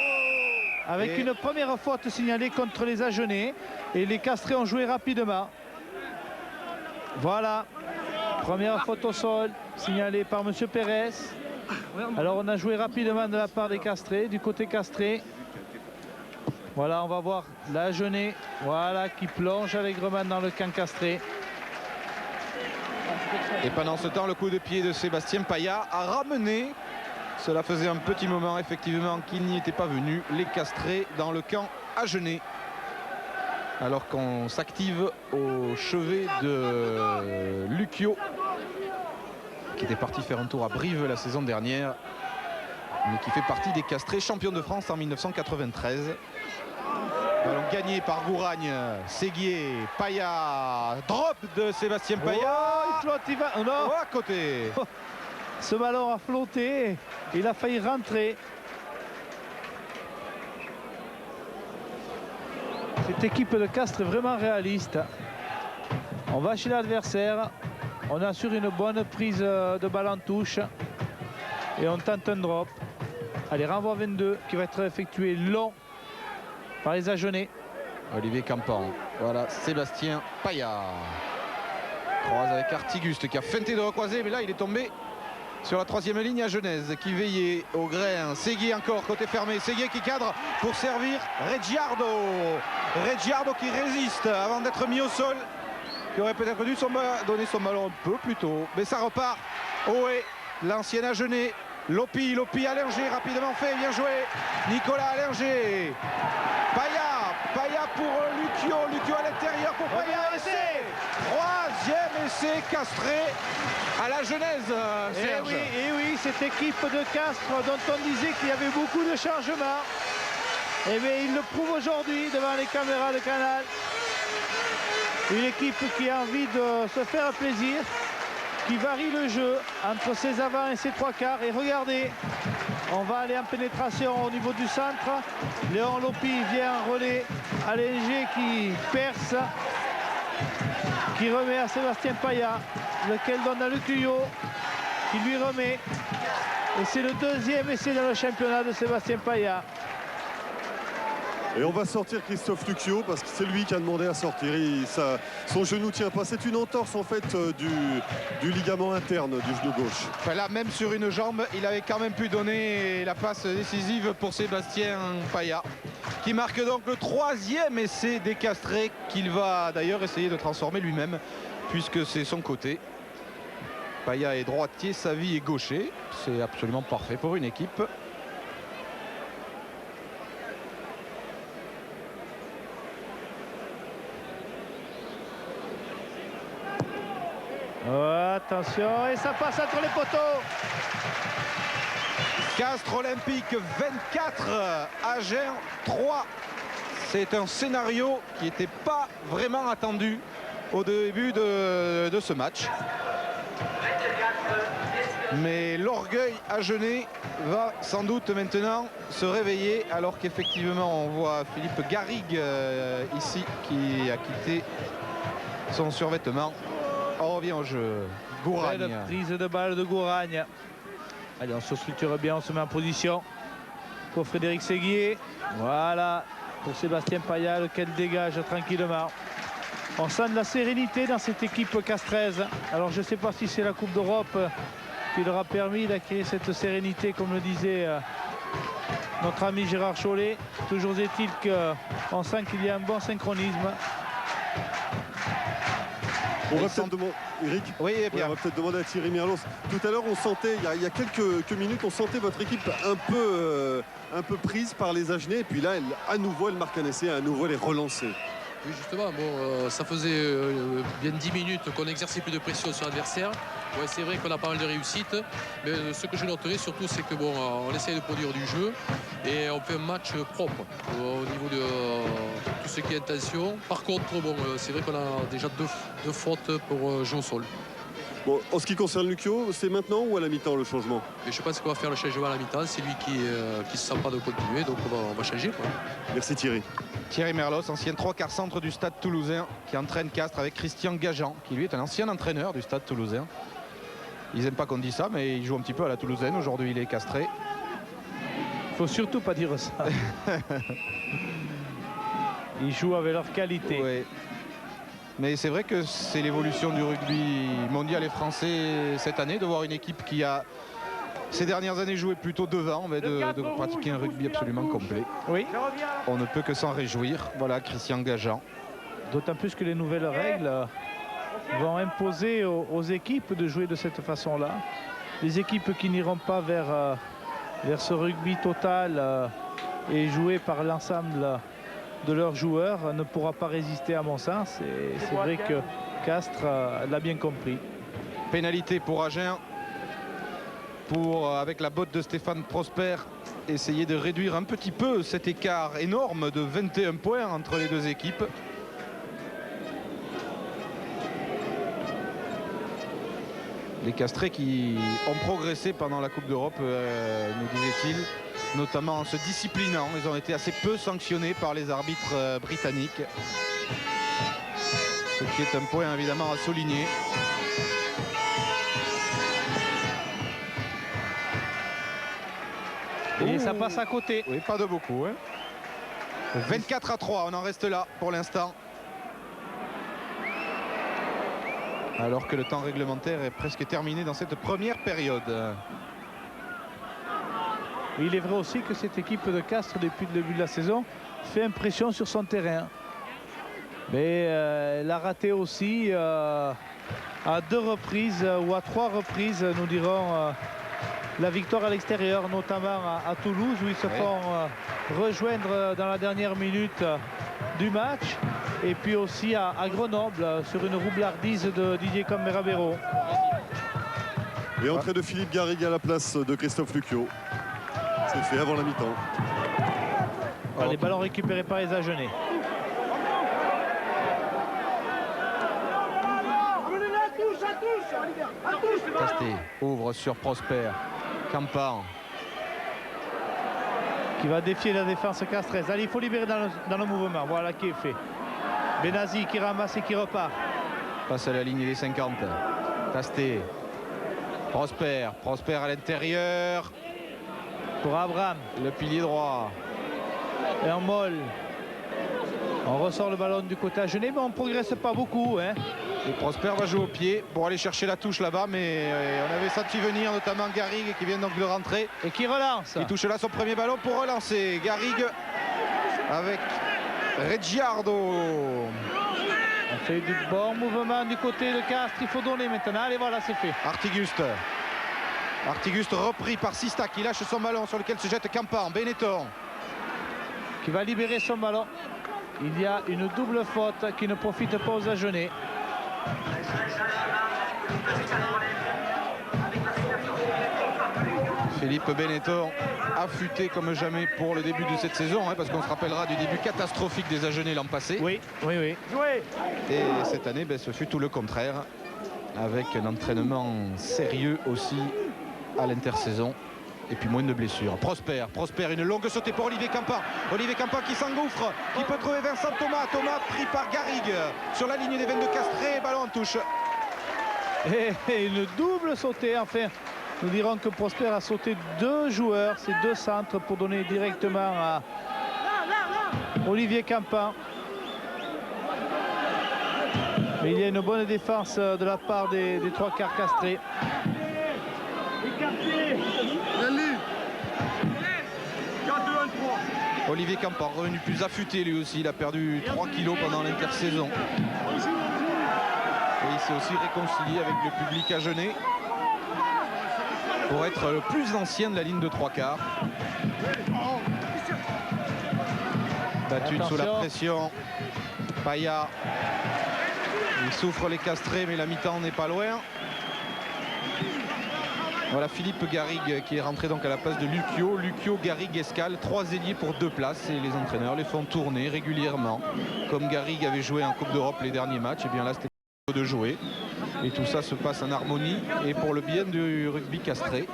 S4: Avec une première faute signalée contre les Agenais et les Castrés ont joué rapidement. Voilà, première faute au sol signalée par M. Pérez. Alors on a joué rapidement de la part des Castrés, du côté Castré. Voilà, on va voir l'Agenais, voilà, qui plonge allègrement dans le camp Castré.
S3: Et pendant ce temps, le coup de pied de Sébastien Paya a ramené, cela faisait un petit moment effectivement qu'il n'y était pas venu, les Castrés dans le camp Agenais. Alors qu'on s'active au chevet de Luquillo, qui était parti faire un tour à Brive la saison dernière, mais qui fait partie des Castrés champions de France en 1993. Ballon gagné par Gouragne, Séguier, Paya, drop de Sébastien Paya.
S4: Oh, il flotte, il va. Oh, non.
S3: Oh, à côté.
S4: Ce ballon a flotté, il a failli rentrer. Cette équipe de Castres est vraiment réaliste. On va chez l'adversaire, on assure une bonne prise de balle en touche et on tente un drop. Allez, renvoi 22 qui va être effectué long par les Agenais.
S3: Olivier Campan, voilà Sébastien Paya. Croise avec Artiguste qui a feinté de recroiser, mais là il est tombé sur la troisième ligne à Genèse qui veillait au grain. Séguier encore côté fermé, Séguier qui cadre pour servir Reggiardo. Reggiardo qui résiste avant d'être mis au sol, qui aurait peut-être dû donner son ballon un peu plus tôt, mais ça repart. Ohé, l'ancien Agenais, Lopi Allinger, rapidement fait, bien joué. Nicolas Allinger. Paya pour Luquillo à l'intérieur pour Paya. Troisième essai Castré à la Genèse.
S4: Et oui, cette équipe de Castres dont on disait qu'il y avait beaucoup de changements, et bien il le prouve aujourd'hui devant les caméras de Canal. Une équipe qui a envie de se faire plaisir, qui varie le jeu entre ses avants et ses trois quarts. Et regardez, on va aller en pénétration au niveau du centre. Léon Lopi vient en relais. Allinger qui perce, qui remet à Sébastien Paya, lequel donne à Luquillo, qui lui remet. Et c'est le deuxième essai dans le championnat de Sébastien Paya.
S2: Et on va sortir Christophe Luquillo parce que c'est lui qui a demandé à sortir. Son genou ne tient pas. C'est une entorse en fait du ligament interne du genou gauche.
S3: Enfin, là, même sur une jambe, il avait quand même pu donner la passe décisive pour Sébastien Paya, qui marque donc le troisième essai des Castrés, qu'il va d'ailleurs essayer de transformer lui-même, puisque c'est son côté. Paya est droitier, Savy est gaucher. C'est absolument parfait pour une équipe.
S4: Oh, attention, et ça passe entre les poteaux.
S3: Castres Olympique 24, Agen 3. C'est un scénario qui n'était pas vraiment attendu au début de ce match. Mais l'orgueil agenais va sans doute maintenant se réveiller, alors qu'effectivement on voit Philippe Garrigue ici qui a quitté son survêtement. On revient au jeu. Gouragne.
S4: Belle prise de balle de Gouragne. Allez, on se structure bien, on se met en position pour Frédéric Séguier. Voilà, pour Sébastien Paya, lequel dégage tranquillement. On sent de la sérénité dans cette équipe castraise. Alors je ne sais pas si c'est la Coupe d'Europe qui leur a permis d'acquérir cette sérénité, comme le disait notre ami Gérard Chollet. Toujours est-il qu'on sent qu'il y a un bon synchronisme.
S2: On va peut-être demander, Eric,
S3: Oui,
S2: on va peut-être demander à Thierry Merlos. Tout à l'heure, on sentait, il y a quelques minutes, on sentait votre équipe un peu prise par les Agenais. Et puis là, à nouveau, elle marque un essai, à nouveau, elle est relancée.
S7: Oui, justement, bon, ça faisait bien 10 minutes qu'on n'exerçait plus de pression sur l'adversaire. Ouais, c'est vrai qu'on a pas mal de réussite, mais ce que je noterai surtout, c'est que bon, on essaye de produire du jeu et on fait un match propre au niveau de tout ce qui est intention. Par contre, bon, c'est vrai qu'on a déjà deux fautes pour jouer au sol.
S2: Bon, en ce qui concerne Lucio, c'est maintenant ou à la mi-temps le changement?
S7: Et je pense qu'on va faire le changement à la mi-temps. C'est lui qui se sent pas de continuer, donc on va changer, quoi.
S2: Merci Thierry.
S3: Thierry Merlos, ancien 3/4 centre du Stade Toulousain, qui entraîne Castres avec Christian Gajan, qui lui est un ancien entraîneur du Stade Toulousain. Ils n'aiment pas qu'on dise ça, mais il joue un petit peu à la toulousaine. Aujourd'hui, il est castré.
S4: Faut surtout pas dire ça. Ils jouent avec leur qualité.
S3: Ouais. Mais c'est vrai que c'est l'évolution du rugby mondial et français cette année, de voir une équipe qui a ces dernières années joué plutôt devant, mais de pratiquer un rugby absolument complet.
S4: Oui.
S3: On ne peut que s'en réjouir. Voilà, Christian Gajan.
S4: D'autant plus que les nouvelles règles vont imposer aux équipes de jouer de cette façon-là. Les équipes qui n'iront pas vers ce rugby total et joué par l'ensemble de leurs joueurs ne pourra pas résister à mon sens. Et c'est vrai que Castres l'a bien compris.
S3: Pénalité pour Agen, pour, avec la botte de Stéphane Prosper, essayer de réduire un petit peu cet écart énorme de 21 points entre les deux équipes. Les Castrés qui ont progressé pendant la Coupe d'Europe, nous disait-il, notamment en se disciplinant. Ils ont été assez peu sanctionnés par les arbitres britanniques. Ce qui est un point évidemment à souligner.
S4: Et ça passe à côté.
S3: Oui, pas de beaucoup. Hein. 24-3, on en reste là pour l'instant. Alors que le temps réglementaire est presque terminé dans cette première période.
S4: Il est vrai aussi que cette équipe de Castres, depuis le début de la saison, fait impression sur son terrain. Mais elle a raté aussi à 2 reprises ou à 3 reprises, nous dirons, la victoire à l'extérieur, notamment à Toulouse, où ils se font rejoindre dans la dernière minute du match. Et puis aussi à Grenoble, sur une roublardise de Didier Cambera-Béraud.
S2: Et entrée de Philippe Garrigue à la place de Christophe Lucio. C'est fait avant la mi-temps.
S4: Les ballons récupérés par les Agenais.
S3: Casté ouvre sur Prosper. Campan.
S4: Qui va défier la défense castraise. Allez, il faut libérer dans le mouvement. Voilà qui est fait. Benazi qui ramasse et qui repart.
S3: Passe à la ligne des 50. Casté. Prosper. Prosper à l'intérieur.
S4: Pour Abraham.
S3: Le pilier droit.
S4: Et en molle. On ressort le ballon du côté Agenais, mais on ne progresse pas beaucoup. Hein.
S3: Et Prosper va jouer au pied pour aller chercher la touche là-bas, mais on avait senti venir, notamment Garrigue qui vient donc de rentrer.
S4: Et qui relance.
S3: Il touche là son premier ballon pour relancer. Garrigue avec Reggiardo.
S4: On fait du bon mouvement du côté de Castres. Il faut donner maintenant. Allez, voilà, c'est fait.
S3: Artiguste. Artiguste repris par Sista qui lâche son ballon sur lequel se jette Campan. Benetton.
S4: Qui va libérer son ballon. Il y a une double faute qui ne profite pas aux Agenais.
S3: Philippe Benetton affûté comme jamais pour le début de cette saison, hein, parce qu'on se rappellera du début catastrophique des Agenais l'an passé.
S4: Oui, oui, oui.
S3: Et cette année, ce fut tout le contraire, avec un entraînement sérieux aussi à l'intersaison. Et puis moins de blessures. Prosper, une longue sautée pour Olivier Campan. Olivier Campan qui s'engouffre, qui peut trouver Vincent Thomas. Thomas pris par Garrigue sur la ligne des 22 Castrés. Ballon en touche.
S4: Et une double sautée, enfin. Nous dirons que Prosper a sauté 2 joueurs, ces 2 centres pour donner directement à Olivier Campan. Mais il y a une bonne défense de la part des 3 quarts castrés.
S3: Olivier Campan revenu plus affûté lui aussi. Il a perdu 3 kilos pendant l'intersaison. Et il s'est aussi réconcilié avec le public agenais pour être le plus ancien de la ligne de 3/4. Battu sous la pression. Paya. Il souffre les Castrés, mais la mi-temps n'est pas loin. Voilà Philippe Garrigue qui est rentré donc à la place de Lucio. Lucio, Garrigue, Escale, 3 ailiers pour 2 places. Et les entraîneurs les font tourner régulièrement. Comme Garrigue avait joué en Coupe d'Europe les derniers matchs, et bien là c'était de jouer. Et tout ça se passe en harmonie et pour le bien du rugby castré.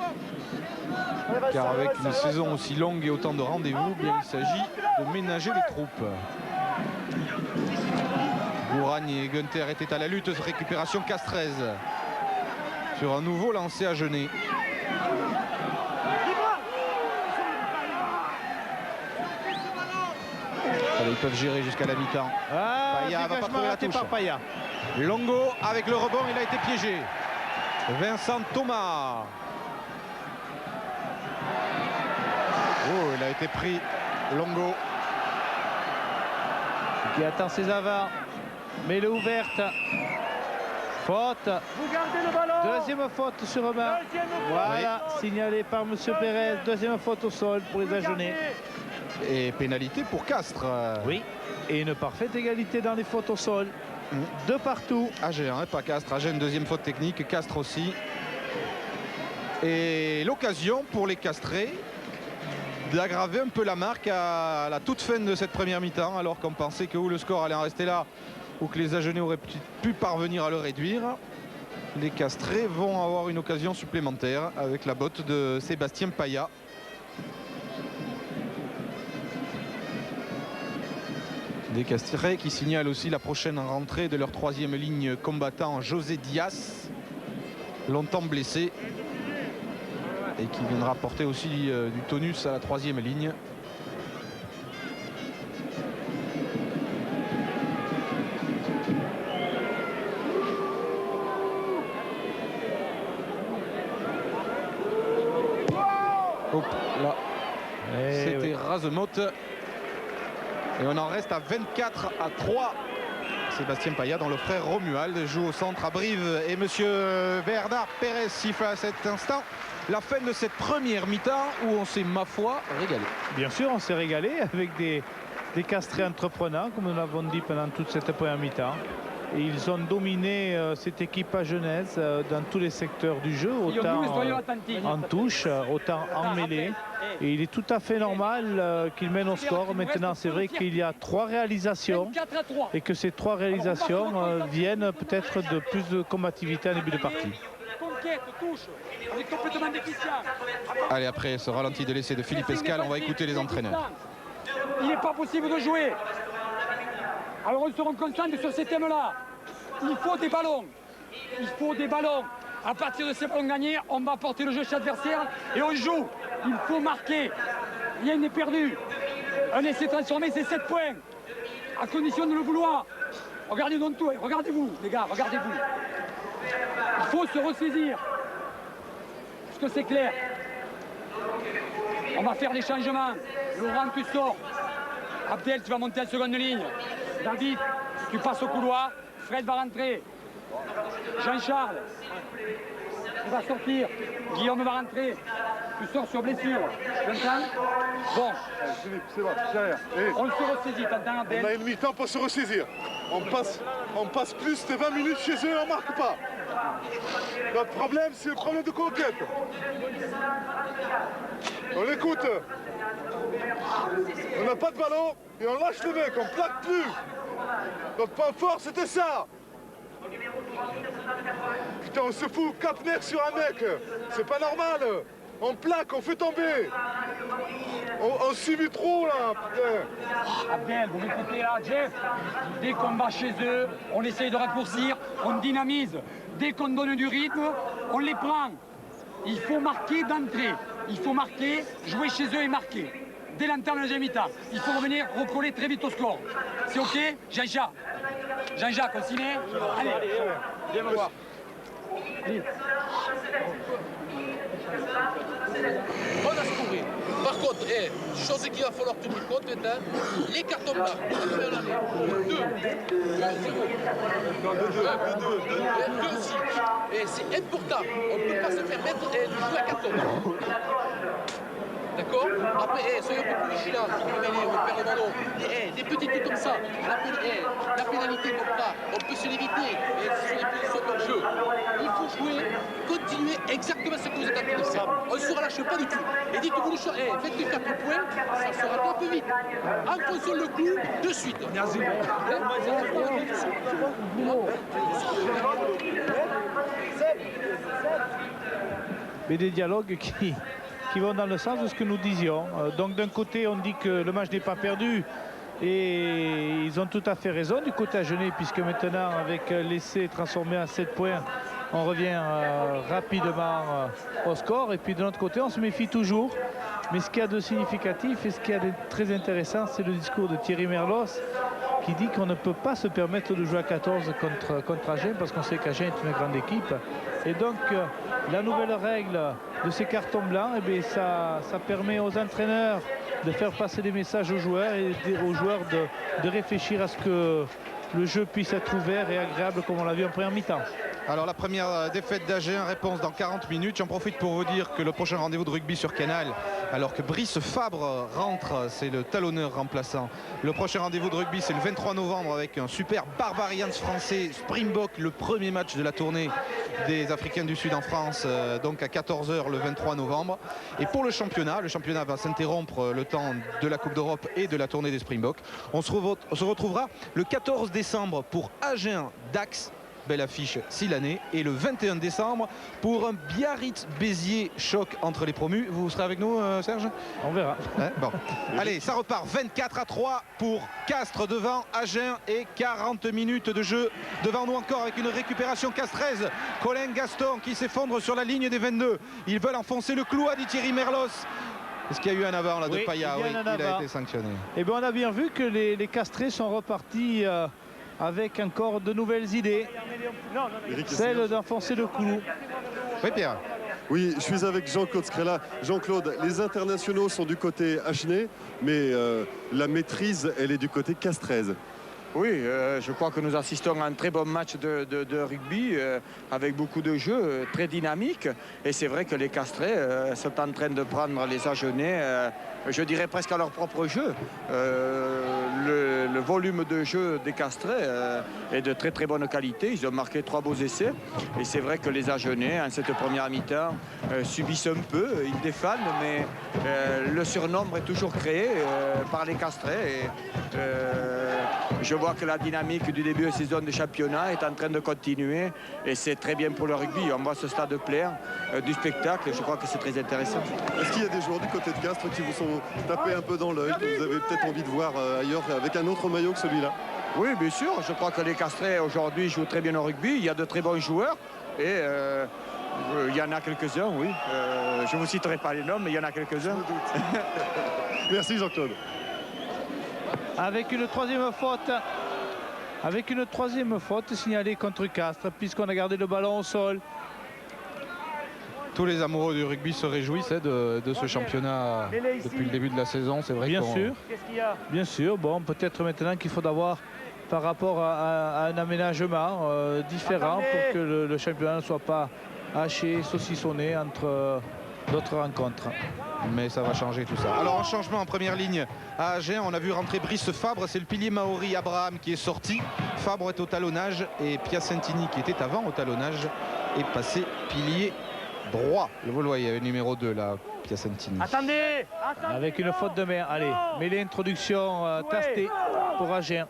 S3: Car avec une saison aussi longue et autant de rendez-vous, bien il s'agit de ménager les troupes. Gouragne et Gunther étaient à la lutte. Récupération castraise sur un nouveau lancé à Genet. Ils peuvent gérer jusqu'à la mi-temps. Paya va pas trouver la touche. Longo avec le rebond, il a été piégé. Vincent Thomas. Oh, il a été pris. Longo.
S4: Qui attend ses avants. Mais elle est ouverte. Faute.
S6: Vous gardez le ballon.
S4: Deuxième faute sur Romain. Voilà, signalé par M. Pérez. Deuxième faute au sol pour les Agenais.
S3: Et pénalité pour Castres.
S4: Oui, et une parfaite égalité dans les fautes au sol. De partout.
S3: Agen, pas Castres. Agen, deuxième faute technique. Castres aussi. Et l'occasion pour les Castrés d'aggraver un peu la marque à la toute fin de cette première mi-temps, alors qu'on pensait que le score allait en rester là ou que les Agenais auraient pu parvenir à le réduire. Les Castrés vont avoir une occasion supplémentaire avec la botte de Sébastien Paya. Des Castrés qui signalent aussi la prochaine rentrée de leur troisième ligne combattant, José Dias, longtemps blessé et qui viendra apporter aussi du tonus à la troisième ligne. Hop, là, c'était Razemote. Et on en reste à 24-3. Sébastien Paya, dont le frère Romuald joue au centre à Brive. Et monsieur Bernard Pérez siffle à cet instant la fin de cette première mi-temps où on s'est, ma foi, régalé.
S4: Bien sûr, on s'est régalé avec des Castrés entreprenants, comme nous l'avons dit pendant toute cette première mi-temps. Et ils ont dominé cette équipe agenaise dans tous les secteurs du jeu, autant en touche, autant en mêlée. Et il est tout à fait normal qu'ils mènent au score. Maintenant, c'est vrai qu'il y a 3 réalisations et que ces 3 réalisations viennent peut-être de plus de combativité en début de partie.
S3: Allez, après ce ralenti de l'essai de Philippe Escale, on va écouter les entraîneurs.
S8: Il n'est pas possible de jouer. Alors on se rend compte sur ces thèmes-là. Il faut des ballons. Il faut des ballons. À partir de ces ballons gagnés, on va porter le jeu chez l'adversaire et on joue. Il faut marquer. Rien n'est perdu. Un essai transformé, c'est 7 points. À condition de le vouloir. Regardez donc tout. Regardez-vous, les gars, regardez-vous. Il faut se ressaisir. Parce que c'est clair. On va faire des changements. Laurent, tu sors. Abdel, tu vas monter en seconde ligne. David, tu passes au couloir. Fred va rentrer. Jean-Charles, tu vas sortir. Guillaume va rentrer. Tu sors sur blessure. Tu entends? Bon.
S9: C'est bon, c'est rien.
S8: On se ressaisit, t'entends, Abdel?
S9: On a une mi-temps pour se ressaisir. On passe plus de 20 minutes chez eux et on ne marque pas. Notre problème, c'est le problème de conquête. On l'écoute. On n'a pas de ballon et on lâche les mecs, on plaque plus. Notre point fort, c'était ça. Putain, on se fout 4 mecs sur un mec. C'est pas normal. On plaque, on fait tomber. On subit trop là, putain.
S8: Abdel, vous m'écoutez là, Jeff? Dès qu'on va chez eux, on essaye de raccourcir, on dynamise. Dès qu'on donne du rythme, on les prend. Il faut marquer d'entrée. Il faut marquer, jouer chez eux et marquer. Dès l'entame de la deuxième mi-temps, il faut revenir recoller très vite au score. C'est OK, Jean-Jacques? Jean-Jacques, on s'y met? Allez, viens me voir. Allez.
S7: On a se couvrir. Par contre, chose qu'il va falloir tenir compte maintenant, les cartons blancs. 2 aussi. Et c'est important. On ne peut pas se permettre de jouer à carton blanc. D'accord? Après, soyons un peu plus vigilants. On perd le ballon. Des petites comme ça. La pénalité comme ça, on peut se l'éviter. Et ce sont les positions de jeu. Il faut jouer, continuer exactement ce que vous êtes en train de faire. On ne se relâche pas du tout. Et dites-vous, faites les 4 points, ça sera un peu vite. Enfonçons le clou de suite.
S4: Mais des dialogues qui vont dans le sens de ce que nous disions. Donc d'un côté, on dit que le match n'est pas perdu. Et ils ont tout à fait raison du côté Agenais, puisque maintenant, avec l'essai transformé en 7 points, on revient rapidement au score. Et puis de notre côté, on se méfie toujours. Mais ce qu'il y a de significatif et ce qu'il y a de très intéressant, c'est le discours de Thierry Merlos, qui dit qu'on ne peut pas se permettre de jouer à 14 contre Agen, parce qu'on sait qu'Agen est une grande équipe. Et donc, la nouvelle règle de ces cartons blancs, eh bien, ça permet aux entraîneurs de faire passer des messages aux joueurs et aux joueurs de réfléchir à ce que le jeu puisse être ouvert et agréable comme on l'a vu en première mi-temps.
S3: Alors la première défaite d'Agen, réponse dans 40 minutes. J'en profite pour vous dire que le prochain rendez-vous de rugby sur Canal, alors que Brice Fabre rentre, c'est le talonneur remplaçant. Le prochain rendez-vous de rugby, c'est le 23 novembre avec un super Barbarians français, Springbok, le premier match de la tournée des Africains du Sud en France, donc à 14 h le 23 novembre. Et pour le championnat va s'interrompre le temps de la Coupe d'Europe et de la tournée des Springboks. On se retrouvera le 14 décembre pour Agen-Dax. Belle affiche Silanais, et le 21 décembre pour un Biarritz-Béziers choc entre les promus. Vous serez avec nous, Serge?
S4: On verra.
S3: Hein, bon. Allez, ça repart 24-3 pour Castres devant Agen, et 40 minutes de jeu devant nous encore avec une récupération castraise. Colin Gaston qui s'effondre sur la ligne des 22. Ils veulent enfoncer le clou, a dit Thierry Merlos. Est-ce qu'il y a eu un avant là de Paya? Oui, il a été sanctionné.
S4: Et bien on a bien vu que les Castrés sont repartis avec encore de nouvelles idées, celle d'enfoncer le clou.
S3: Oui, Pierre.
S2: Oui, je suis avec Jean-Claude Scrella. Jean-Claude, les internationaux sont du côté agenais, mais la maîtrise, elle est du côté castraise.
S10: Oui, je crois que nous assistons à un très bon match de rugby avec beaucoup de jeux très dynamiques. Et c'est vrai que les Castrés sont en train de prendre les Agenais, je dirais presque à leur propre jeu. Le volume de jeu des Castrés est de très très bonne qualité. Ils ont marqué 3 beaux essais. Et c'est vrai que les Agenais, en cette première mi-temps, subissent un peu. Ils défendent, mais le surnombre est toujours créé par les Castrés. Et, je vois que la dynamique du début de saison de championnat est en train de continuer et c'est très bien pour le rugby. On voit ce stade plein du spectacle et je crois que c'est très intéressant.
S2: Est-ce qu'il y a des joueurs du côté de Castres qui vous sont tapés un peu dans l'œil, que vous avez peut-être envie de voir ailleurs avec un autre maillot que celui-là?
S10: Oui, bien sûr. Je crois que les Castrés aujourd'hui jouent très bien au rugby. Il y a de très bons joueurs et il y en a quelques-uns, oui. Je ne vous citerai pas les noms, mais il y en a quelques-uns.
S2: Merci Jean-Claude.
S4: Avec une troisième faute signalée contre Castres, puisqu'on a gardé le ballon au sol.
S3: Tous les amoureux du rugby se réjouissent de ce championnat depuis le début de la saison. C'est vrai.
S4: Bien sûr. Bien sûr. Bon, peut-être maintenant qu'il faut avoir par rapport à un aménagement différent pour que le championnat ne soit pas haché, saucissonné entre d'autres rencontres.
S3: Mais ça va changer tout ça. Alors un changement en première ligne à Agen. On a vu rentrer Brice Fabre. C'est le pilier maori Abraham qui est sorti. Fabre est au talonnage et Piacentini, qui était avant au talonnage, est passé pilier droit. Vous le voyez, numéro 2 là, Piacentini.
S8: Attendez.
S4: Avec une faute de main. Allez, mêlée introduction tastée pour Agen.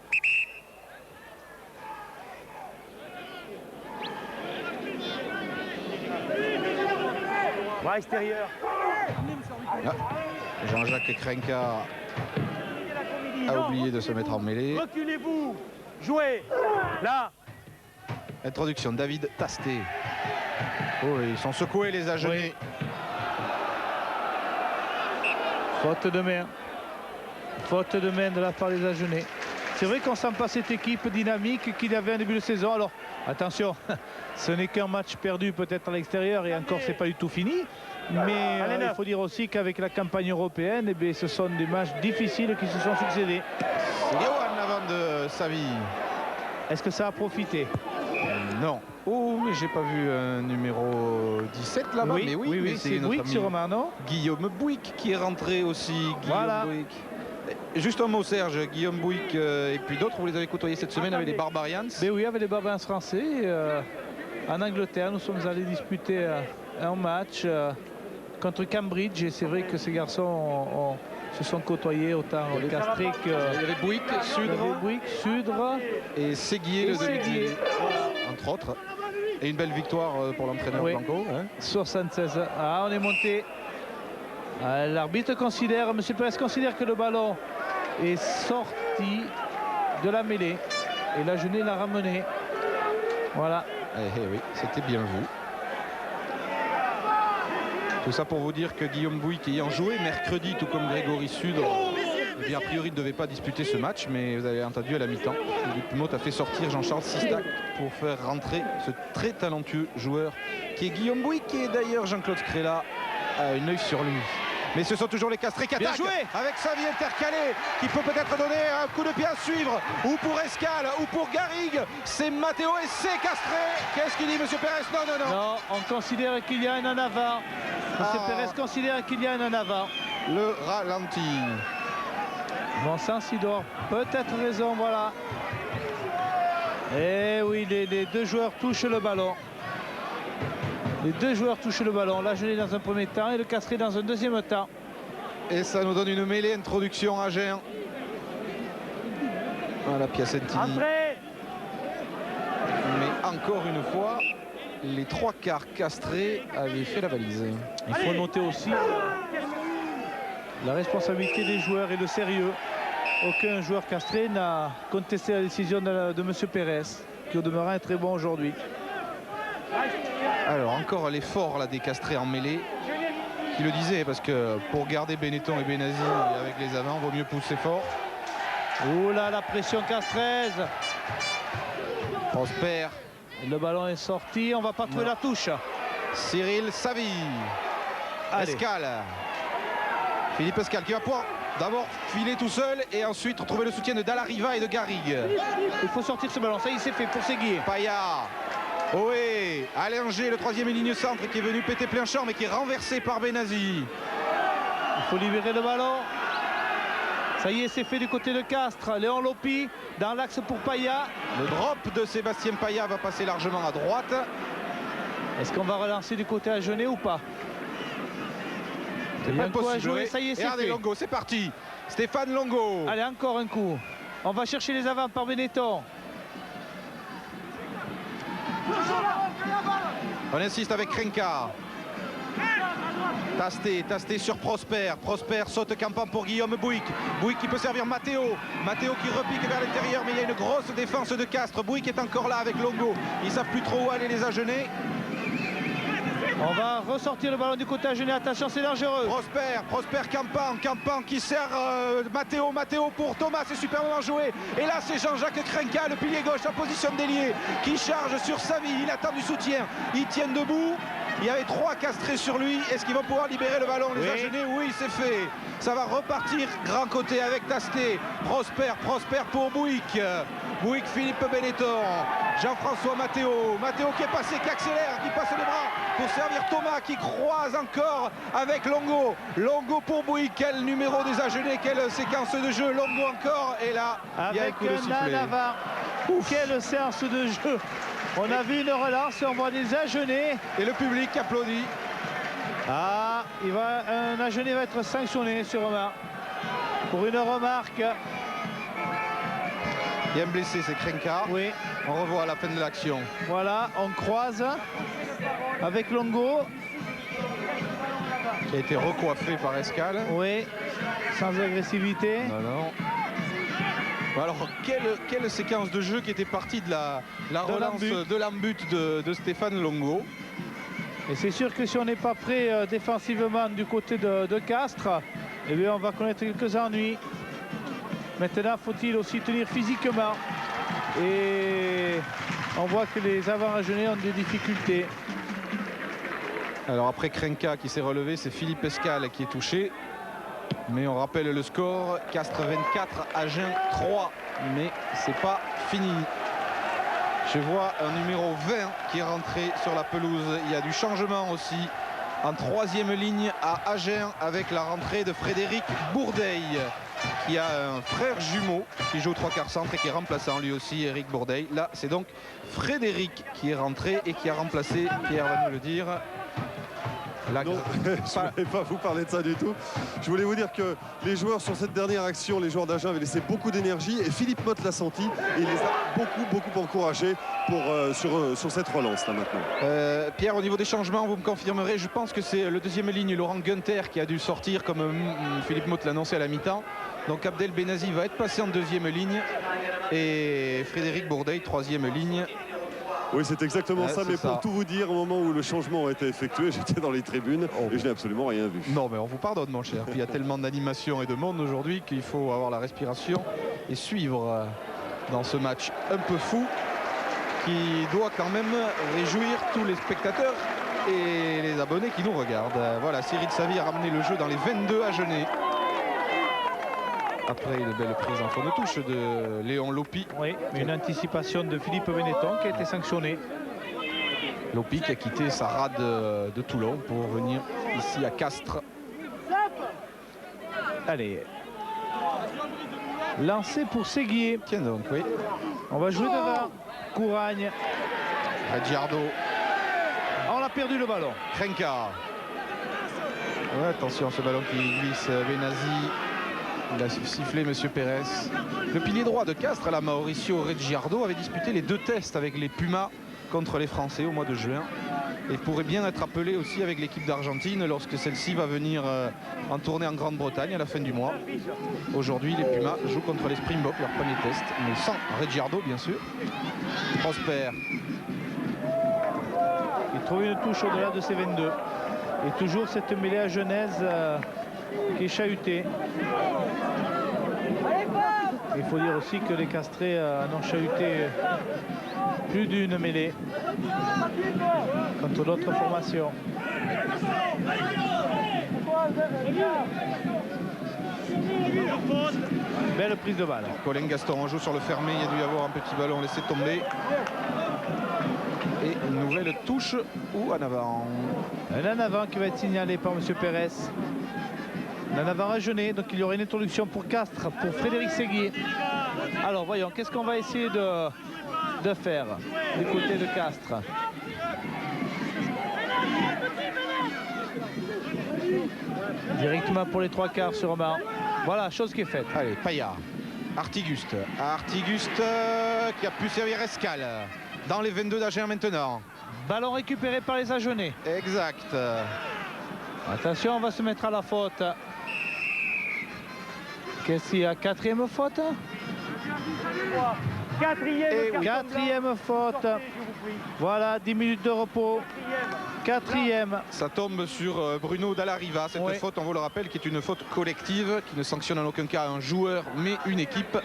S8: Bras extérieur.
S3: Ah, Jean-Jacques Krenka a oublié de se mettre en mêlée.
S8: Reculez-vous. Jouez. Là.
S3: Introduction, David Tasté. Oh, ils sont secoués les Agenais.
S4: Oui. Faute de main. Faute de main de la part des Agenais. C'est vrai qu'on sent pas cette équipe dynamique qu'il y avait en début de saison. Alors Attention, ce n'est qu'un match perdu peut-être à l'extérieur et encore c'est pas du tout fini. Mais il faut dire aussi qu'avec la campagne européenne, eh bien, ce sont des matchs difficiles qui se sont succédés.
S3: C'est Johan avant de Savi.
S4: Est-ce que ça a profité?
S3: Non. Oh, mais j'ai pas vu un numéro 17 là-bas.
S4: Oui,
S3: mais
S4: oui, c'est Bouyck sur Romain, non?
S3: Guillaume Bouyck qui est rentré aussi. Guillaume Bouyck. Juste un mot, Serge. Guillaume Bouyck et puis d'autres, vous les avez côtoyés cette semaine avec les Barbarians?
S4: Mais oui, avec les Barbarians français. En Angleterre, nous sommes allés disputer un match contre Cambridge. Et c'est vrai que ces garçons se sont côtoyés autant Castré que...
S3: Il y avait Bouyck,
S4: Sudre.
S3: Et Séguier, le demi, entre autres. Et une belle victoire pour l'entraîneur Blanco. Hein.
S4: 76. Ah, on est monté. L'arbitre considère, M. Pérez considère que le ballon est sorti de la mêlée. Et la Jeunet l'a ramené. Voilà.
S3: Oui, c'était bien vu. Tout ça pour vous dire que Guillaume Bouyck ayant joué mercredi, tout comme Grégory Sudre, eh bien, a priori ne devait pas disputer ce match, mais vous avez entendu à la mi-temps, Philippe Motte a fait sortir Jean-Charles Sistac pour faire rentrer ce très talentueux joueur qui est Guillaume Bouyck, et d'ailleurs Jean-Claude Scrella a un œil sur lui. Mais ce sont toujours les Castrés qui attaquent avec Savi intercalé qui peut peut-être donner un coup de pied à suivre, ou pour Escale ou pour Garrigue. C'est Matteo et c'est Castré. Qu'est-ce qu'il dit M. Pérez? Non,
S4: on considère qu'il y a un en avant. M. Pérez considère qu'il y a un en avant.
S3: Le ralenti.
S4: Bon sens, il doit peut-être raison, voilà. Et oui, les deux joueurs touchent le ballon. Les deux joueurs touchent le ballon. La Jeunet dans un premier temps et le Castré dans un deuxième temps.
S3: Et ça nous donne une mêlée introduction à Gien. Voilà Piacentini. Mais encore une fois, les trois quarts Castré avaient fait la valise.
S4: Il faut noter aussi la responsabilité des joueurs et le sérieux. Aucun joueur Castré n'a contesté la décision de M. Pérez, qui au demeurant est très bon aujourd'hui.
S3: Alors encore l'effort là des Castrés en mêlée, qui le disait, parce que pour garder Benetton et Benazi avec les avants, vaut mieux pousser fort.
S4: Ouh là, la pression castraise.
S3: Prosper.
S4: Le ballon est sorti, on va pas trouver la touche.
S3: Cyril Savi. Escale. Philippe Escale qui va pouvoir d'abord filer tout seul et ensuite retrouver le soutien de Dallariva et de Garrigue.
S4: Il faut sortir ce ballon, ça y est, c'est fait pour Séguier.
S3: Paya. Ohé, Allinger, le troisième ligne centre qui est venu péter plein champ mais qui est renversé par Benazi.
S4: Il faut libérer le ballon. Ça y est, c'est fait du côté de Castres. Léon Lopi dans l'axe pour Paya.
S3: Le drop de Sébastien Paya va passer largement à droite.
S4: Est-ce qu'on va relancer du côté à Jeunet ou pas?
S3: C'est pas possible.
S4: Jouer, ça y est, c'est fait.
S3: Longo, c'est parti. Stéphane Longo.
S4: Allez, encore un coup. On va chercher les avants par Benetton.
S3: On insiste avec Krenka. Tasté sur Prosper. Prosper saute campant pour Guillaume Bouyck. Bouyck qui peut servir Matteo. Matteo qui repique vers l'intérieur, mais il y a une grosse défense de Castres. Bouyck est encore là avec Longo. Ils ne savent plus trop où aller les Agenais.
S4: On va ressortir le ballon du côté à Jeunet. Attention, c'est dangereux.
S3: Prosper Campant qui sert Matteo pour Thomas. C'est superbement joué. Et là, c'est Jean-Jacques Krenka, le pilier gauche en position d'ailier, qui charge sur Savi. Il attend du soutien. Ils tiennent debout. Il y avait trois Castrés sur lui. Est-ce qu'ils vont pouvoir libérer le ballon, les Agenais? Oui, c'est fait. Ça va repartir grand côté avec Tasté. Prosper pour Bouyck. Bouyck, Philippe Benetton. Jean-François Matteo qui est passé, qui accélère, qui passe les bras pour servir Thomas, qui croise encore avec Longo. Longo pour Bouyck. Quel numéro des Agenais, quelle séquence de jeu. Longo encore. Et là, il y a un coup de sifflet.
S4: Quelle séance de jeu. On a vu une relance, on voit des Agenais.
S3: Et le public applaudit.
S4: Ah, un Agenais va être sanctionné sur Romain pour une remarque.
S3: Il y a un blessé, c'est Krenka.
S4: Oui.
S3: On revoit à la fin de l'action.
S4: Voilà, on croise avec Longo.
S3: Qui a été recoiffé par Escale.
S4: Oui, sans agressivité.
S3: Non. Alors, quelle séquence de jeu qui était partie de la relance de l'embut de Stéphane Longo.
S4: Et c'est sûr que si on n'est pas prêt défensivement du côté de Castres, eh bien on va connaître quelques ennuis. Maintenant, faut-il aussi tenir physiquement. Et On voit que les avants-agenais ont des difficultés.
S3: Alors après Krenka qui s'est relevé, c'est Philippe Escal qui est touché. Mais on rappelle le score, Castres 24, Agen 3. Mais c'est pas fini. Je vois un numéro 20 qui est rentré sur la pelouse. Il y a du changement aussi en troisième ligne à Agen avec la rentrée de Frédéric Bourdeil, qui a un frère jumeau qui joue au 3/4 centre et qui est remplaçant lui aussi, Eric Bourdeil. Là, c'est donc Frédéric qui est rentré et qui a remplacé, Pierre va nous le dire.
S2: Non, je ne voulais pas vous parler de ça du tout. Je voulais vous dire que les joueurs sur cette dernière action, les joueurs d'Agen avaient laissé beaucoup d'énergie et Philippe Motte l'a senti et il les a beaucoup encouragés sur cette relance là maintenant.
S3: Pierre, au niveau des changements, vous me confirmerez, je pense que c'est le deuxième ligne, Laurent Gunther, qui a dû sortir comme Philippe Motte l'a annoncé à la mi-temps. Donc Abdel Benazi va être passé en deuxième ligne et Frédéric Bourdeil, troisième ligne.
S2: Oui, c'est exactement ça, mais pour tout vous dire, au moment où le changement a été effectué, j'étais dans les tribunes et je n'ai absolument rien vu.
S3: Non, mais on vous pardonne, mon cher. Puis il y a tellement d'animation et de monde aujourd'hui qu'il faut avoir la respiration et suivre dans ce match un peu fou qui doit quand même réjouir tous les spectateurs et les abonnés qui nous regardent. Voilà, Cyril Savy a ramené le jeu dans les 22 Agenais. Après une belle prise en fond de touche de Léon Lopi.
S4: Oui, une anticipation de Philippe Benetton qui a été sanctionné.
S3: Lopi qui a quitté sa rade de Toulon pour venir ici à Castres.
S4: Allez. Lancé pour Séguier.
S3: Tiens donc, oui.
S4: On va jouer devant. Couragne.
S3: Reggiardo.
S4: On a perdu le ballon.
S3: Krenka. Ouais, attention, ce ballon qui glisse. Benazi. Il a sifflé M. Pérez. Le pilier droit de Castres, là, Mauricio Reggiardo, avait disputé les 2 tests avec les Pumas contre les Français au mois de juin. Et pourrait bien être appelé aussi avec l'équipe d'Argentine lorsque celle-ci va venir en tournée en Grande-Bretagne à la fin du mois. Aujourd'hui, les Pumas jouent contre les Springboks, leur premier test, mais sans Reggiardo, bien sûr. Prosper.
S4: Il trouve une touche au-delà de ses 22. Et toujours cette mêlée à Genèse qui est chahutée. Il faut dire aussi que les Castrés en ont chahuté plus d'une mêlée contre d'autres formations. Belle prise de balle.
S3: Colin Gaston, on joue sur le fermé, il y a dû y avoir un petit ballon laissé tomber. Et une nouvelle touche ou en avant.
S4: Un en avant qui va être signalé par M. Pérez. Un en avant agenais, donc il y aurait une introduction pour Castres, pour Frédéric Séguier. Alors voyons, qu'est-ce qu'on va essayer de faire du côté de Castres. Directement pour les 3/4 sûrement. Voilà, chose qui est faite.
S3: Allez, Payard. Artiguste. Artiguste qui a pu servir Escal. Dans les 22 d'Agen maintenant.
S4: Ballon récupéré par les Agenais.
S3: Exact.
S4: Attention, on va se mettre à la faute. Qu'est-ce qu'il y a? Quatrième faute? Quatrième faute. Voilà, 10 minutes de repos. Quatrième.
S3: Ça tombe sur Bruno Dallariva. Cette faute, on vous le rappelle, qui est une faute collective, qui ne sanctionne en aucun cas un joueur, mais une équipe.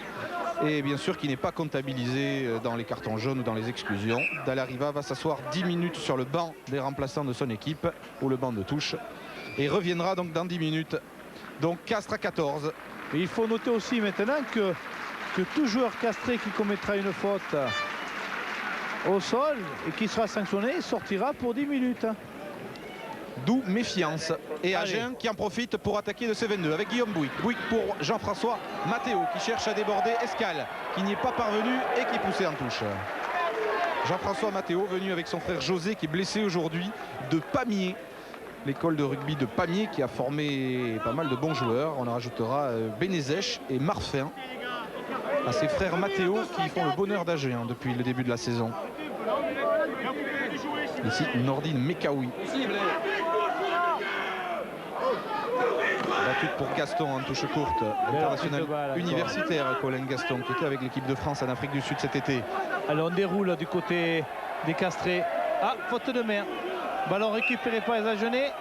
S3: Et bien sûr, qui n'est pas comptabilisé dans les cartons jaunes ou dans les exclusions. Dallariva va s'asseoir 10 minutes sur le banc des remplaçants de son équipe, ou le banc de touche. Et reviendra donc dans 10 minutes. Donc Castres à 14.
S4: Et il faut noter aussi maintenant que tout joueur castré qui commettra une faute au sol et qui sera sanctionné sortira pour 10 minutes.
S3: D'où méfiance. Et Agen qui en profite pour attaquer de ses 22 avec Guillaume Bouygues. Bouygues pour Jean-François Matteo qui cherche à déborder Escal, qui n'y est pas parvenu et qui est poussé en touche. Jean-François Matteo venu avec son frère José qui est blessé aujourd'hui de Pamiers. L'école de rugby de Pamiers qui a formé pas mal de bons joueurs. On en rajoutera Bénézèche et Marfin à ses frères Matteo qui font le bonheur d'Agen depuis le début de la saison. Ici Nordine Mekaoui. Battu pour Gaston en touche courte. International universitaire Colin Gaston qui était avec l'équipe de France en Afrique du Sud cet été.
S4: Alors on déroule du côté des Castrés. Ah, faute de main. Ballon récupéré par les Agenais.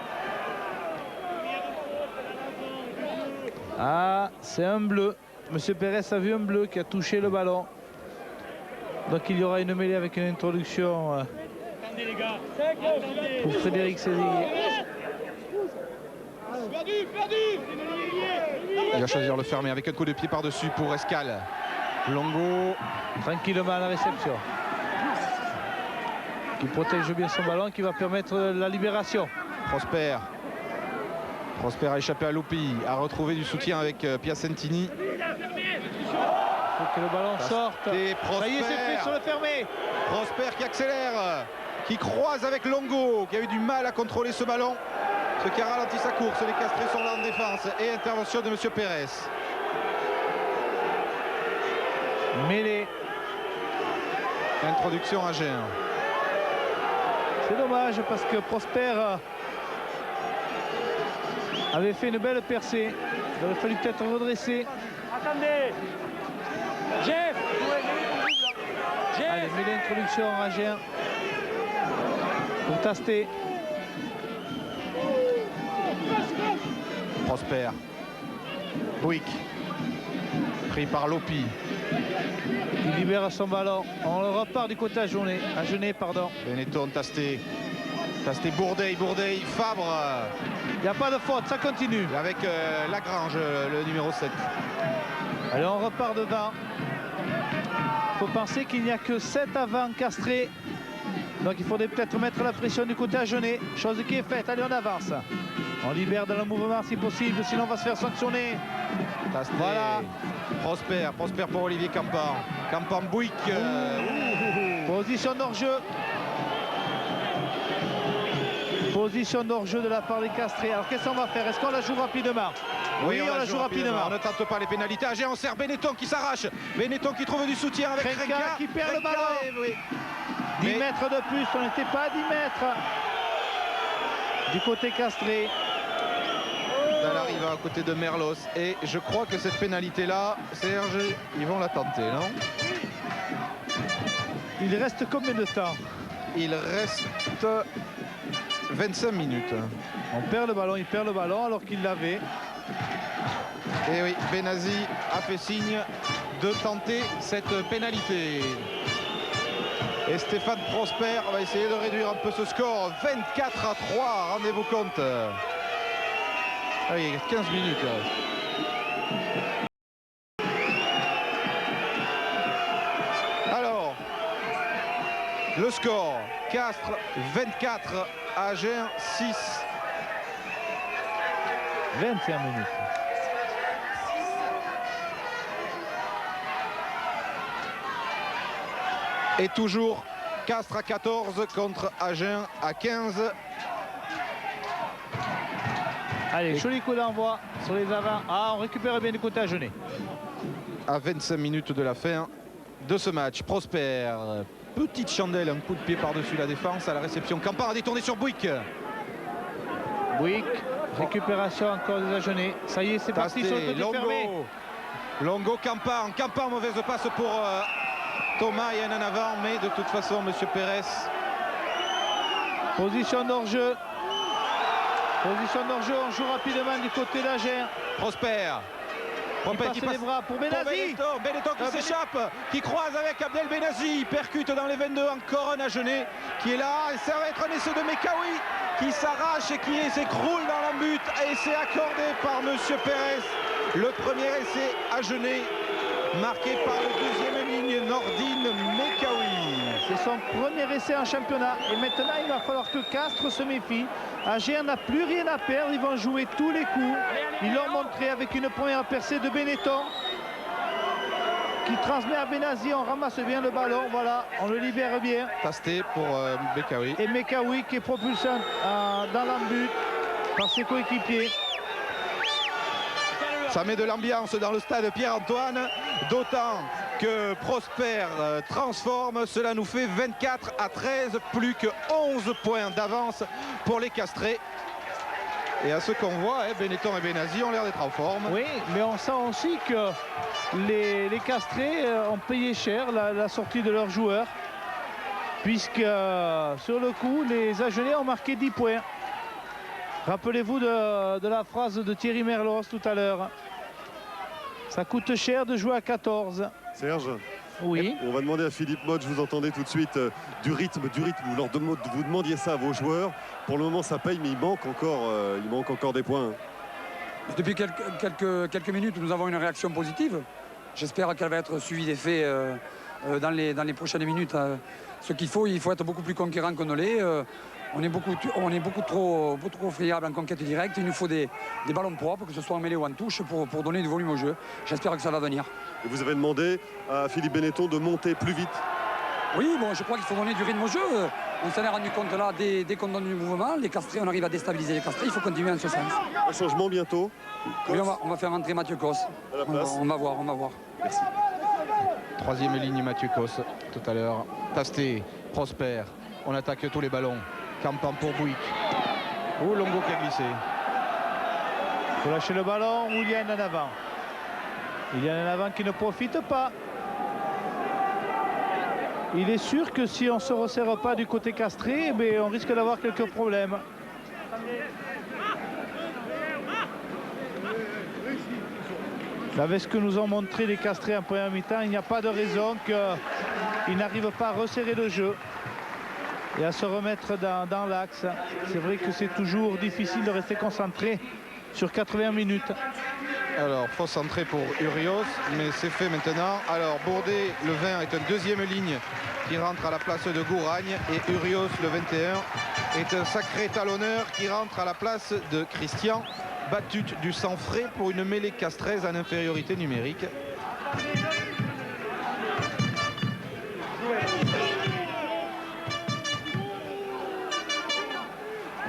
S4: Ah, c'est un bleu. Monsieur Pérez a vu un bleu qui a touché le ballon. Donc il y aura une mêlée avec une introduction pour Frédéric Sézigné.
S3: Il va choisir le fermer avec un coup de pied par-dessus pour Escale. Longo.
S4: Tranquillement à la réception. Qui protège bien son ballon, qui va permettre la libération.
S3: Prosper. Prosper a échappé à Lopi, a retrouvé du soutien avec Piacentini.
S4: Il faut que le ballon sorte. Ça y est, c'est fait sur le fermé.
S3: Prosper qui accélère, qui croise avec Longo, qui a eu du mal à contrôler ce ballon. Ce qui a ralenti sa course. Les Castrés sont là en défense. Et intervention de M. Pérez.
S4: Mêlée.
S3: Introduction à Agen.
S4: C'est dommage parce que Prosper avait fait une belle percée. Il aurait fallu peut-être redresser.
S8: Attendez. Jeff.
S4: Allez, mêlée introduction à Agen. Pour Tasté.
S3: Prosper. Bouyc. Pris par Lopi.
S4: Il libère son ballon. On le repart du côté Agenais. Pardon.
S3: Benetton, Tasté. Tasté, Bourdeil, Fabre.
S4: Il n'y a pas de faute, ça continue.
S3: Avec Lagrange, le numéro 7.
S4: Allez, on repart devant. Il faut penser qu'il n'y a que 7 avant Castré. Donc il faudrait peut-être mettre la pression du côté Agenais. Chose qui est faite. Allez, on avance. On libère dans le mouvement si possible, sinon on va se faire sanctionner.
S3: Tasté.
S4: Voilà.
S3: Prosper pour Olivier Campan. Campan, Bouyc.
S4: Position d'hors-jeu. Position d'hors-jeu de la part des Castrés. Alors qu'est-ce qu'on va faire? Est-ce qu'on la joue rapidement?
S3: Oui, on la joue rapidement. On ne tente pas les pénalités. Agen, on sert Benetton qui s'arrache. Benetton qui trouve du soutien avec Renka
S4: qui perd le ballon.
S3: Oui.
S4: 10 mètres de plus, on n'était pas à 10 mètres. Du côté Castré.
S3: Elle arrive à côté de Merlos. Et je crois que cette pénalité-là, Serge, ils vont la tenter, non?
S4: Il reste combien de temps?
S3: Il reste 25 minutes.
S4: On perd le ballon, il perd le ballon alors qu'il l'avait.
S3: Et oui, Benazi a fait signe de tenter cette pénalité. Et Stéphane Prosper va essayer de réduire un peu ce score. 24-3, rendez-vous compte. Ah oui, il reste 15 minutes. Alors, le score, Castres 24, Agen 6.
S4: 21 minutes.
S3: Et toujours Castres à 14 contre Agen à 15.
S4: Allez, joli coup d'envoi sur les avants. Ah, on récupère bien du côté Agenais.
S3: À 25 minutes de la fin de ce match. Prosper, petite chandelle, un coup de pied par-dessus la défense à la réception. Campan a détourné sur Bouyc.
S4: Bouyc, récupération encore des Agenais. Ça y est, c'est parti sur le côté fermé.
S3: Longo, Campan, mauvaise passe pour Thomas, il y en a un avant, mais de toute façon, M. Pérez.
S4: Position d'hors-jeu. Position d'hors-jeu, on joue rapidement du côté d'Agen.
S3: Prosper.
S4: Qui passe les bras pour Benazi.
S3: Benetton qui s'échappe, qui croise avec Abdel Benazi, percute dans les 22, encore un Agenais qui est là. Et ça va être un essai de Mekaoui qui s'arrache et qui s'écroule dans l'embut. Et c'est accordé par M. Pérez. Le premier essai Agenais, marqué par le deuxième ligne, Nordine Mekaoui.
S4: C'est son premier essai en championnat. Et maintenant, il va falloir que Castres se méfie. Agen n'a plus rien à perdre. Ils vont jouer tous les coups. Ils l'ont montré avec une première percée de Benetton qui transmet à Benazi. On ramasse bien le ballon. Voilà, on le libère bien.
S3: Tasté pour Mekaoui.
S4: Et Mekaoui qui est propulsé dans l'embut par ses coéquipiers.
S3: Ça met de l'ambiance dans le stade Pierre-Antoine, d'autant que Prosper transforme. Cela nous fait 24-13, plus que 11 points d'avance pour les Castrés. Et à ce qu'on voit, Benetton et Benazi ont l'air d'être en forme.
S4: Oui, mais on sent aussi que les Castrés ont payé cher la sortie de leurs joueurs, puisque sur le coup, les Agenais ont marqué 10 points. Rappelez-vous de la phrase de Thierry Merlos tout à l'heure. Ça coûte cher de jouer à 14.
S2: Serge,
S4: Oui.
S2: On va demander à Philippe Motte, je vous entendais tout de suite, du rythme. Vous demandiez ça à vos joueurs. Pour le moment, ça paye, mais il manque encore des points.
S8: Depuis quelques minutes, nous avons une réaction positive. J'espère qu'elle va être suivie d'effet dans les prochaines minutes. Ce qu'il faut, il faut être beaucoup plus conquérant qu'on ne l'est. On est beaucoup trop friable en conquête directe. Il nous faut des ballons propres, que ce soit en mêlée ou en touche, pour donner du volume au jeu. J'espère que ça va venir.
S2: Et vous avez demandé à Philippe Benetton de monter plus vite.
S8: Oui, bon, je crois qu'il faut donner du rythme au jeu. On s'en est rendu compte là, dès qu'on donne du mouvement, les castrés, on arrive à déstabiliser les castrés. Il faut continuer en ce sens.
S2: Un changement bientôt.
S8: Oui, on va faire rentrer Mathieu Cos. On va voir.
S2: Merci.
S3: Troisième ligne, Mathieu Cos tout à l'heure. Tasté, Prosper. On attaque tous les ballons. Campan pour Bouygues. Longo qui a glissé.
S4: Il faut lâcher le ballon. Willian en avant. Willian en avant qui ne profite pas. Il est sûr que si on ne se resserre pas du côté castré, on risque d'avoir quelques problèmes. Avec ce que nous ont montré les castrés en première mi-temps, il n'y a pas de raison qu'ils n'arrivent pas à resserrer le jeu et à se remettre dans l'axe. C'est vrai que c'est toujours difficile de rester concentré sur 80 minutes.
S3: Alors, fausse centrée pour Urios, mais c'est fait maintenant. Alors, Bourdet, le 20, est une deuxième ligne qui rentre à la place de Gouragne. Et Urios, le 21, est un sacré talonneur qui rentre à la place de Christian Batut du sang frais pour une mêlée castraise en infériorité numérique.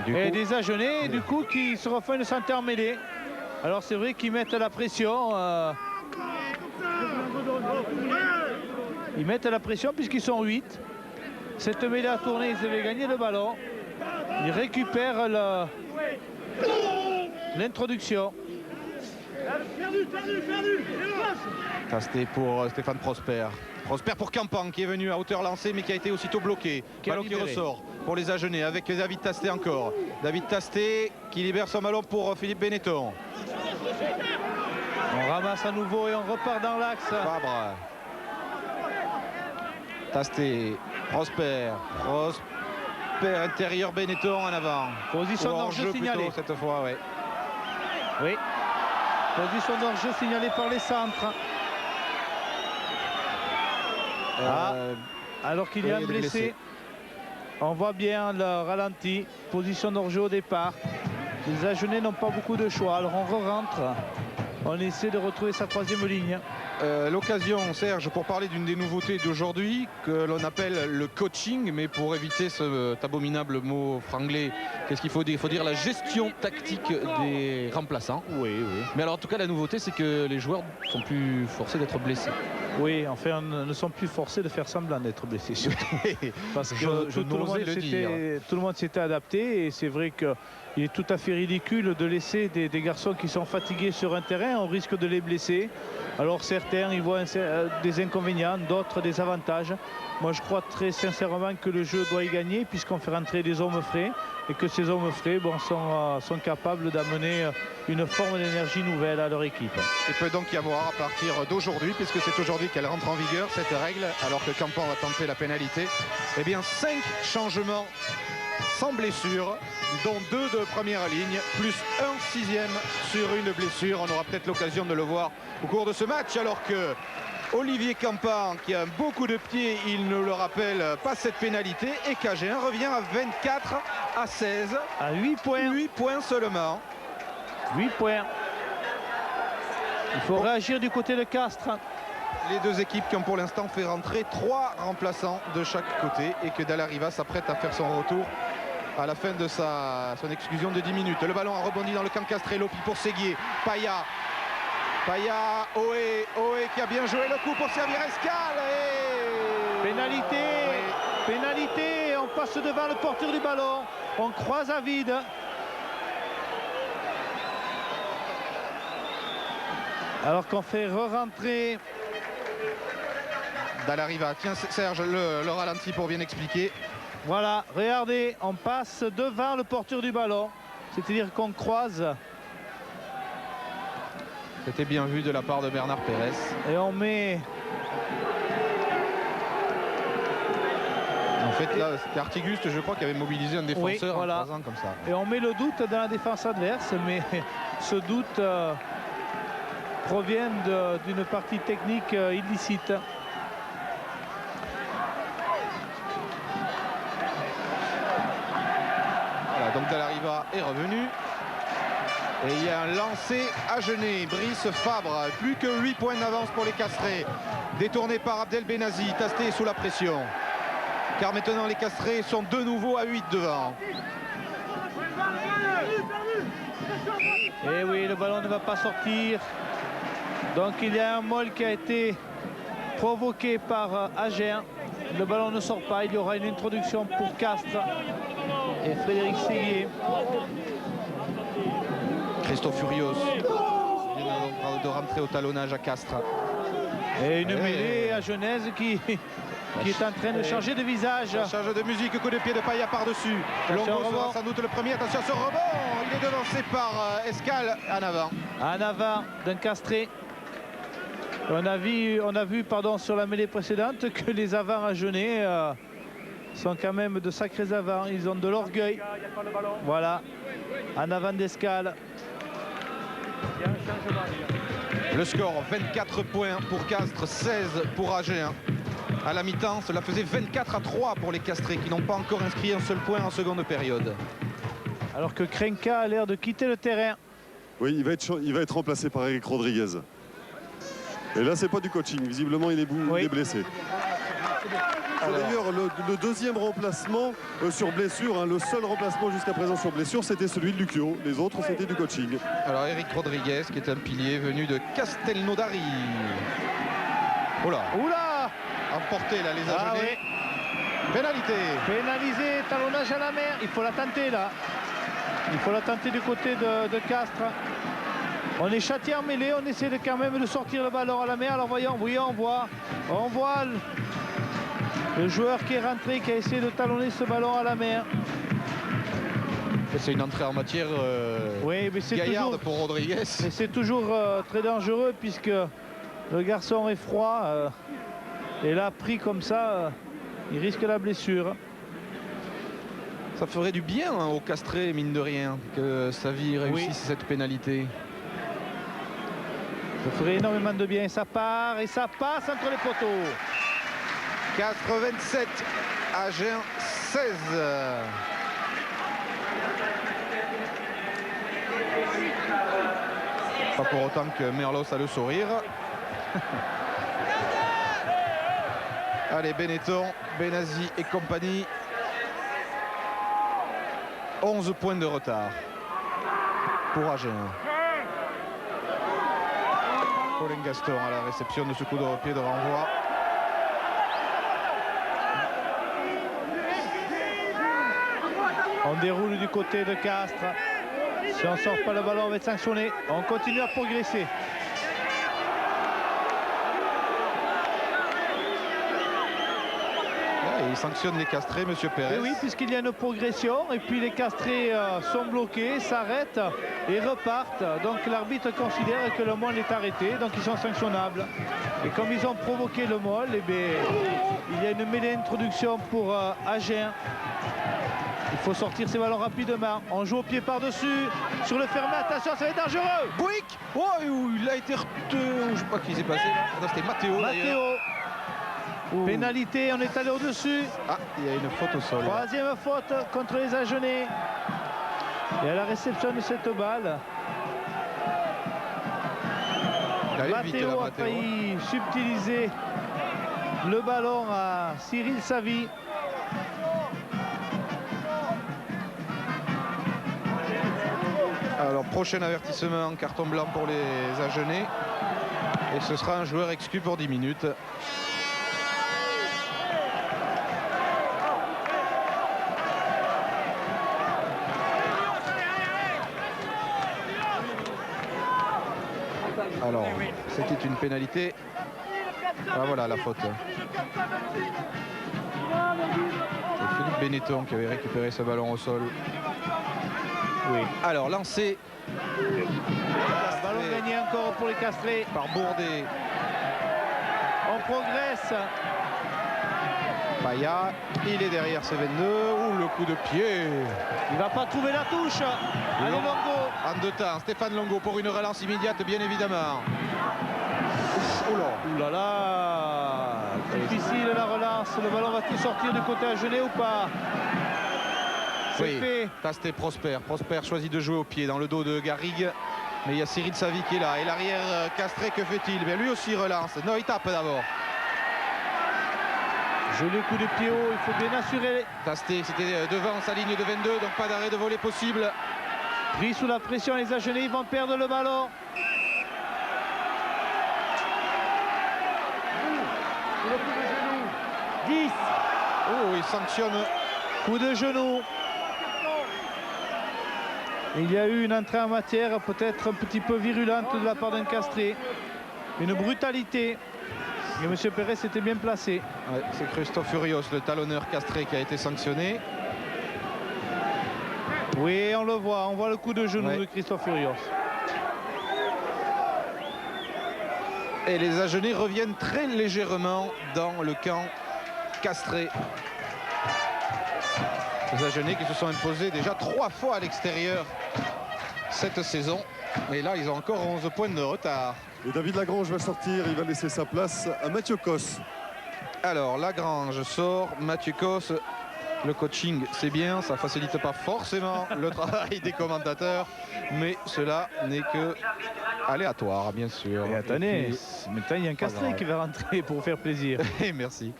S4: Et des Agenais, du coup, qui se refont une santé en mêlée. Alors c'est vrai qu'ils mettent la pression. Ils mettent la pression puisqu'ils sont 8. Cette mêlée a tourné, ils avaient gagné le ballon. Ils récupèrent l'introduction.
S3: Tasté pour Stéphane Prosper. Prosper pour Campan qui est venu à hauteur lancée mais qui a été aussitôt bloqué. Ballon qui ressort pour les Agenais avec David Tasté encore. David Tasté qui libère son ballon pour Philippe Benetton.
S4: On ramasse à nouveau et on repart dans l'axe.
S3: Fabre. Tasté, Prosper intérieur, Benetton en avant.
S4: Position d'hors-jeu signalée
S3: cette fois, ouais.
S4: Oui. Position d'hors-jeu signalée par les centres. Alors qu'il y a un blessé. On voit bien le ralenti. Position d'hors-jeu au départ. Les Agenais n'ont pas beaucoup de choix. Alors on re-rentre. On essaie de retrouver sa troisième ligne.
S3: L'occasion, Serge, pour parler d'une des nouveautés d'aujourd'hui que l'on appelle le coaching, mais pour éviter cet abominable mot franglais, qu'est-ce qu'il faut dire? Il faut dire la gestion tactique des remplaçants.
S4: Oui.
S3: Mais alors en tout cas la nouveauté c'est que les joueurs sont plus forcés d'être blessés.
S4: Oui, enfin ne sont plus forcés de faire semblant d'être blessés surtout. Parce que tout le monde s'était adapté et c'est vrai qu'il est tout à fait ridicule de laisser des garçons qui sont fatigués sur un terrain. On risque de les blesser. Alors certains y voient des inconvénients, d'autres des avantages. Moi je crois très sincèrement que le jeu doit y gagner puisqu'on fait rentrer des hommes frais et que ces hommes frais sont capables d'amener une forme d'énergie nouvelle à leur équipe.
S3: Il peut donc y avoir à partir d'aujourd'hui, puisque c'est aujourd'hui qu'elle rentre en vigueur cette règle, alors que Campan va tenter la pénalité, eh bien 5 changements sans blessure, dont 2 de première ligne, plus un 6e sur une blessure. On aura peut-être l'occasion de le voir au cours de ce match, alors que Olivier Campan, qui a beaucoup de pieds, il ne le rappelle, pas cette pénalité. Et Cagin revient à 24 à 16.
S4: À 8 points.
S3: 8 points seulement.
S4: 8 points. Il faut réagir du côté de Castres.
S3: Les deux équipes qui ont pour l'instant fait rentrer 3 remplaçants de chaque côté et que Dallariva s'apprête à faire son retour à la fin de son exclusion de 10 minutes. Le ballon a rebondi dans le camp castré. Lopi pour Séguier. Paya, Oé qui a bien joué le coup pour servir Escale. Et...
S4: Pénalité, on passe devant le porteur du ballon. On croise à vide. Alors qu'on fait re-rentrer
S3: Dallariva. Tiens Serge, le ralenti pour bien expliquer.
S4: Voilà, regardez, on passe devant le porteur du ballon. C'est-à-dire qu'on croise.
S3: C'était bien vu de la part de Bernard Pérez.
S4: Et on met
S3: fait, là, c'était Artiguste, je crois, qui avait mobilisé un défenseur
S4: voilà.
S3: en croisant comme ça.
S4: Et on met le doute dans la défense adverse, mais ce doute provient d'une partie technique illicite.
S3: Voilà, donc Dalariva est revenu. Et il y a un lancé à Genève. Brice Fabre, plus que 8 points d'avance pour les Castrés. Détourné par Abdel Benazi, Tasté sous la pression. Car maintenant les Castrés sont de nouveau à 8 devant.
S4: Et oui, le ballon ne va pas sortir. Donc il y a un molle qui a été provoqué par Agen. Le ballon ne sort pas. Il y aura une introduction pour Castres et Frédéric Séguier.
S3: Christophe Furios vient de rentrer au talonnage à Castres.
S4: Et une mêlée à Genèse qui est en train de changer de visage.
S3: Change de musique, coup de pied de Paya par-dessus. Longo sera sans doute le premier. Attention à ce rebond. Il est devancé par Escale en avant.
S4: En avant d'un Castré. On a vu sur la mêlée précédente que les avants à Genève sont quand même de sacrés avants. Ils ont de l'orgueil. Voilà. En avant d'Escale.
S3: Le score 24 points pour Castres, 16 pour Agen. À la mi-temps, cela faisait 24-3 pour les Castrés qui n'ont pas encore inscrit un seul point en seconde période.
S4: Alors que Krenka a l'air de quitter le terrain.
S2: Oui, il va être remplacé par Eric Rodriguez. Et là, c'est pas du coaching. Visiblement, il est blessé. D'ailleurs, le deuxième remplacement sur blessure, hein, le seul remplacement jusqu'à présent sur blessure, c'était celui de Lucio. Les autres, c'était du coaching.
S3: Alors, Eric Rodriguez, qui est un pilier venu de Castelnaudary. Oula.
S4: Oula.
S3: Emporté, là, les Agenais. Oui. Pénalité.
S4: Pénalisé, talonnage à la mer. Il faut la tenter, là. Il faut la tenter du côté de Castres. On est châtié en mêlée. On essaie quand même de sortir le ballon à la mer. Alors, voyons, on voit le joueur qui est rentré, qui a essayé de talonner ce ballon à la mer.
S3: C'est une entrée en matière
S4: oui, mais
S3: gaillarde pour Rodriguez.
S4: Mais c'est toujours très dangereux puisque le garçon est froid. Et là, pris comme ça, il risque la blessure.
S3: Ça ferait du bien hein, au Castré, mine de rien, que Savy réussisse cette pénalité.
S4: Ça ferait énormément de bien. Ça part et ça passe entre les poteaux.
S3: Castres 27, Agen 16. Pas pour autant que Merlos a le sourire. Allez, Benetton, Benazi et compagnie. 11 points de retard pour Agen. Colin Gaston à la réception de ce coup de pied de renvoi.
S4: On déroule du côté de Castres. Si on ne sort pas le ballon, on va être sanctionné. On continue à progresser.
S3: Il sanctionne les Castrés, monsieur Pérez.
S4: Et oui, puisqu'il y a une progression. Et puis les Castrés sont bloqués, s'arrêtent et repartent. Donc l'arbitre considère que le molle est arrêté. Donc ils sont sanctionnables. Et comme ils ont provoqué le molle, eh bien, il y a une mêlée d'introduction pour Agen. Il faut sortir ces ballons rapidement. On joue au pied par-dessus. Sur le fermé, attention, ça va être dangereux.
S3: Bouyc. Oh, il a été... Je sais pas qui s'est passé. Non, c'était Matteo.
S4: Pénalité, on est allé au-dessus.
S3: Ah, il y a une faute au sol.
S4: Troisième faute contre les Agenais. Et à la réception de cette balle, Matteo a failli subtiliser le ballon à Cyril Savy.
S3: Alors, prochain avertissement, carton blanc pour les Agenais. Et ce sera un joueur exclu pour 10 minutes. Alors, c'était une pénalité. Ah, voilà la faute. C'est Philippe Benetton qui avait récupéré ce ballon au sol. Oui. Alors, lancé.
S4: Ballon gagné encore pour les Castrés.
S3: Par Bourdet.
S4: On progresse.
S3: Paya, il est derrière C22. Ouh, le coup de pied.
S4: Il va pas trouver la touche. Allez, Longo.
S3: En deux temps, Stéphane Longo pour une relance immédiate, bien évidemment.
S4: Ouh là là. Difficile la relance. Le ballon va-t-il sortir du côté Agenais ou pas?
S3: Oui, Tasté Prosper. Prosper choisit de jouer au pied dans le dos de Garrigue. Mais il y a Cyril Savy qui est là. Et l'arrière Castré, que fait-il? Bien, lui aussi relance. Non, il tape d'abord.
S4: Joli coup de pied haut, il faut bien assurer.
S3: Tasté, c'était devant sa ligne de 22, donc pas d'arrêt de volée possible.
S4: Pris sous la pression, les Agenais, ils vont perdre le ballon.
S6: Le coup de genou. 10.
S3: Oh, il sanctionne.
S4: Coup de genou. Il y a eu une entrée en matière peut-être un petit peu virulente de la part d'un Castré. Une brutalité. Et M. Pérez s'était bien placé.
S3: Ouais, c'est Christophe Furios, le talonneur Castré, qui a été sanctionné.
S4: Oui, on le voit. On voit le coup de genou de Christophe Furios.
S3: Et les Agenais reviennent très légèrement dans le camp Castré. Les Agenais qui se sont imposés déjà 3 fois à l'extérieur cette saison. Mais là, ils ont encore 11 points de retard.
S2: Et David Lagrange va sortir, il va laisser sa place à Mathieu Cos.
S3: Alors, Lagrange sort, Mathieu Cos. Le coaching, c'est bien, ça facilite pas forcément le travail des commentateurs. Mais cela n'est que aléatoire, bien sûr.
S4: Et attendez, maintenant il y a un Castré qui va rentrer pour faire plaisir.
S3: Et merci.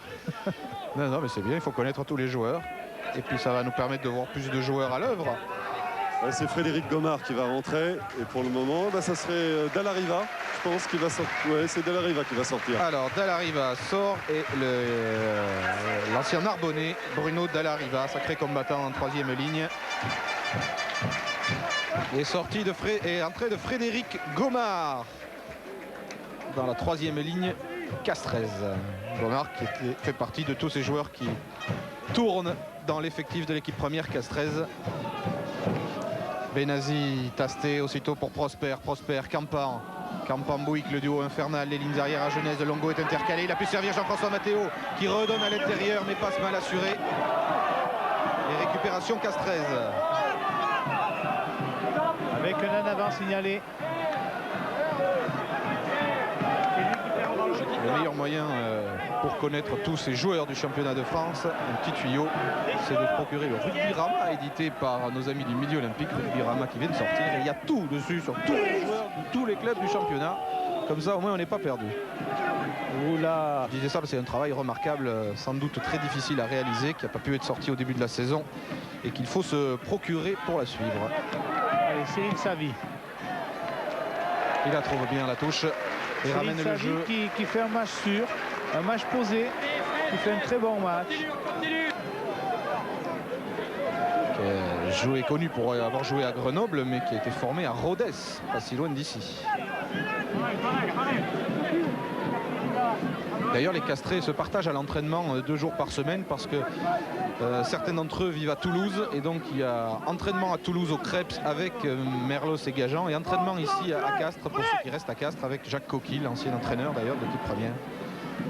S3: Non, mais c'est bien, il faut connaître tous les joueurs. Et puis ça va nous permettre de voir plus de joueurs à l'œuvre.
S2: C'est Frédéric Gomard qui va rentrer. Et pour le moment, ça serait Dallariva, je pense, qui va sortir. Ouais, c'est Dallariva qui va sortir.
S3: Alors, Dallariva sort et l'ancien Narbonnais, Bruno Dallariva, sacré combattant en 3e ligne. Et entrée de Frédéric Gomard dans la 3e ligne Castrez. Gomard qui fait partie de tous ces joueurs qui tournent dans l'effectif de l'équipe première Castrez. Benazi, Tasté aussitôt pour Prosper. Prosper, Campan. Campan Bouyc, le duo infernal. Les lignes arrière à Genèse. Longo est intercalé. Il a pu servir Jean-François Matteo qui redonne à l'intérieur mais passe mal assuré. Et récupération Castrez.
S4: Avec un en avant signalé.
S3: Le meilleur moyen pour connaître tous ces joueurs du championnat de France, un petit tuyau, c'est de procurer le Rugby-Rama, édité par nos amis du Midi Olympique. Rugby-Rama qui vient de sortir. Et il y a tout dessus sur tous les joueurs de tous les clubs du championnat. Comme ça, au moins, on n'est pas perdu.
S4: Oula.
S3: Je disais ça, c'est un travail remarquable, sans doute très difficile à réaliser, qui n'a pas pu être sorti au début de la saison et qu'il faut se procurer pour la suivre.
S4: Allez, Cyril Savy.
S3: Il la trouve bien la touche et ramène le jeu.
S4: Qui fait un match sûr, un match posé, qui fait un très bon match.
S3: Qui est connu pour avoir joué à Grenoble, mais qui a été formé à Rodez, pas si loin d'ici. D'ailleurs, les Castrés se partagent à l'entraînement 2 jours par semaine parce que certains d'entre eux vivent à Toulouse et donc il y a entraînement à Toulouse au Crêpes avec Merlos et Gajan et entraînement ici à Castres pour ceux qui restent à Castres avec Jacques Coquille, l'ancien entraîneur d'ailleurs de l'équipe première.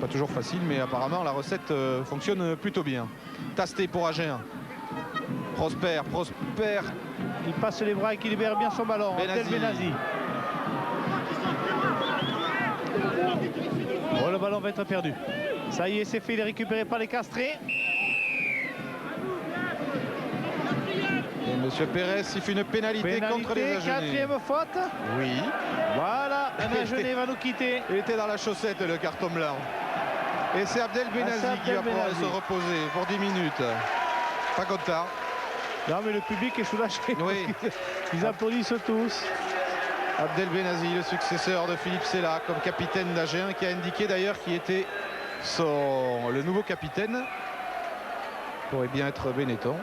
S3: Pas toujours facile, mais apparemment la recette fonctionne plutôt bien. Tasté pour Agen. Prosper.
S4: Il passe les bras et qui libère bien son ballon. Benazi. Oh, le ballon va être perdu. Ça y est, c'est fait, il est récupéré par les Castrés.
S3: Et M. Pérez siffle une pénalité contre les Agenais.
S4: 4e faute.
S3: Oui.
S4: Voilà, un Agenais va nous quitter.
S3: Il était dans la chaussette, le carton blanc. Et c'est Abdel Benazi qui va pouvoir se reposer pour 10 minutes. Pas content.
S4: Non, mais le public est soulagé.
S3: Oui.
S4: Ils applaudissent tous.
S3: Abdel Benazi, le successeur de Philippe Sella comme capitaine d'Agen, qui a indiqué d'ailleurs qu'il était le nouveau capitaine. Pourrait bien être Benetton.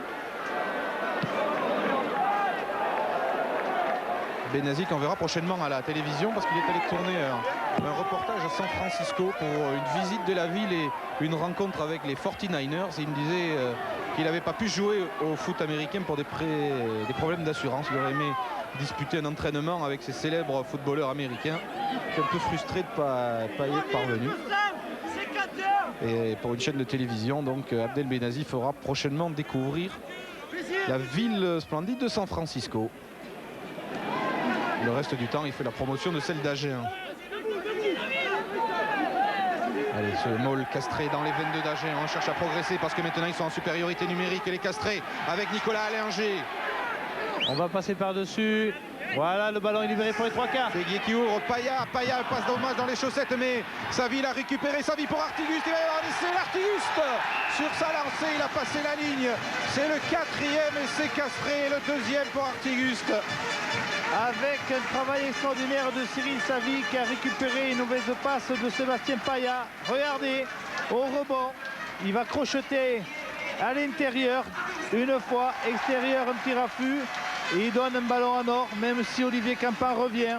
S3: Benazi qu'on verra prochainement à la télévision parce qu'il est allé tourner un reportage à San Francisco pour une visite de la ville et une rencontre avec les 49ers. Il me disait qu'il n'avait pas pu jouer au foot américain pour des problèmes d'assurance. Il aurait aimé disputer un entraînement avec ces célèbres footballeurs américains. Il est un peu frustré de ne pas y être parvenu. Et pour une chaîne de télévision, donc Abdel Benazi fera prochainement découvrir la ville splendide de San Francisco. Le reste du temps, il fait la promotion de celle d'Agen. Allez, ce Maul castré dans les 22 d'Agen. On cherche à progresser parce que maintenant ils sont en supériorité numérique. Et les castrés avec Nicolas Allinger.
S4: On va passer par-dessus. Voilà, le ballon est libéré pour les trois quarts.
S3: Séguier qui ouvre, Paya passe dommage dans les chaussettes, mais Savi l'a récupéré, Savi pour Artiguste, il va y avoir un essai, l'Artiguste sur sa lancée, il a passé la ligne. C'est le 4e essai castré, le 2e pour Artiguste.
S4: Avec un travail extraordinaire de Cyril Savi qui a récupéré une mauvaise passe de Sébastien Paya. Regardez, au rebond, il va crocheter à l'intérieur, une fois, extérieur, un petit raffut. Et il donne un ballon en or, même si Olivier Campan revient.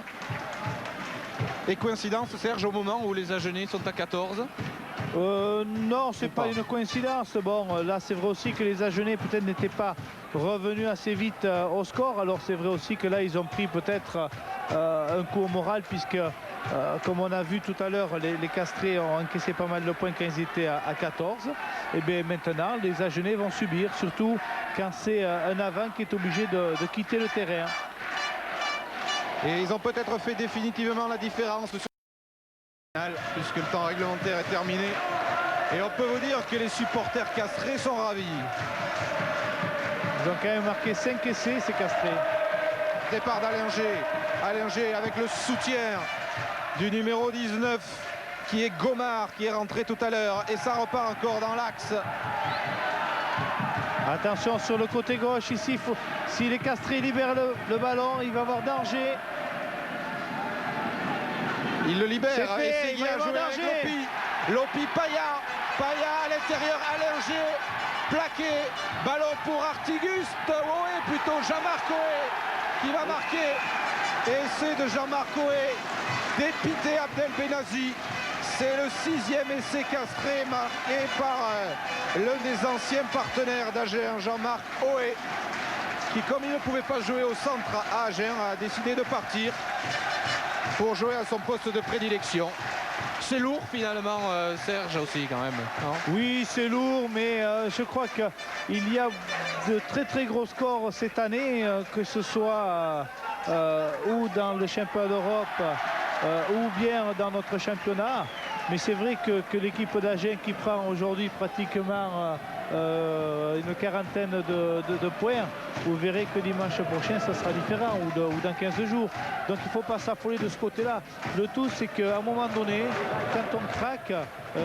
S3: Et coïncidence, Serge, au moment où les Agenais sont à 14?
S4: Non, c'est pas une coïncidence. Bon, là, c'est vrai aussi que les Agenais peut-être n'étaient pas revenus assez vite au score. Alors, c'est vrai aussi que là, ils ont pris peut-être un coup au moral, puisque, comme on a vu tout à l'heure, les Castrés ont encaissé pas mal de points quand ils étaient à 14. Et bien maintenant, les Agenais vont subir, surtout quand c'est un avant qui est obligé de quitter le terrain.
S3: Et ils ont peut-être fait définitivement la différence puisque le temps réglementaire est terminé. Et on peut vous dire que les supporters castrés sont ravis.
S4: Ils ont quand même marqué 5 essais, ces Castrés.
S3: Départ d'Allinger. Allinger avec le soutien du numéro 19 qui est Gomard, qui est rentré tout à l'heure. Et ça repart encore dans l'axe.
S4: Attention sur le côté gauche ici, si les Castrés libèrent le ballon, il va y avoir danger.
S3: Il le libère,
S4: c'est fait,
S3: il a joué avec Lopi. Lopi, Paya à l'intérieur, Allinger, plaqué, ballon pour Artiguste, Oé, plutôt Jean-Marc Oé qui va marquer. Essai de Jean-Marc Oé, dépité Abdel Benazi. C'est le 6e essai castré marqué par l'un des anciens partenaires d'Agen, Jean-Marc Oé, qui, comme il ne pouvait pas jouer au centre à Agen, a décidé de partir pour jouer à son poste de prédilection. C'est lourd finalement, Serge, aussi quand même. Non?
S4: Oui, c'est lourd, mais je crois qu'il y a de très très gros scores cette année, que ce soit ou dans le championnat d'Europe ou bien dans notre championnat. Mais c'est vrai que l'équipe d'Agen qui prend aujourd'hui pratiquement une quarantaine de points, vous verrez que dimanche prochain ça sera différent, ou dans 15 jours. Donc il ne faut pas s'affoler de ce côté-là. Le tout, c'est qu'à un moment donné, quand on craque,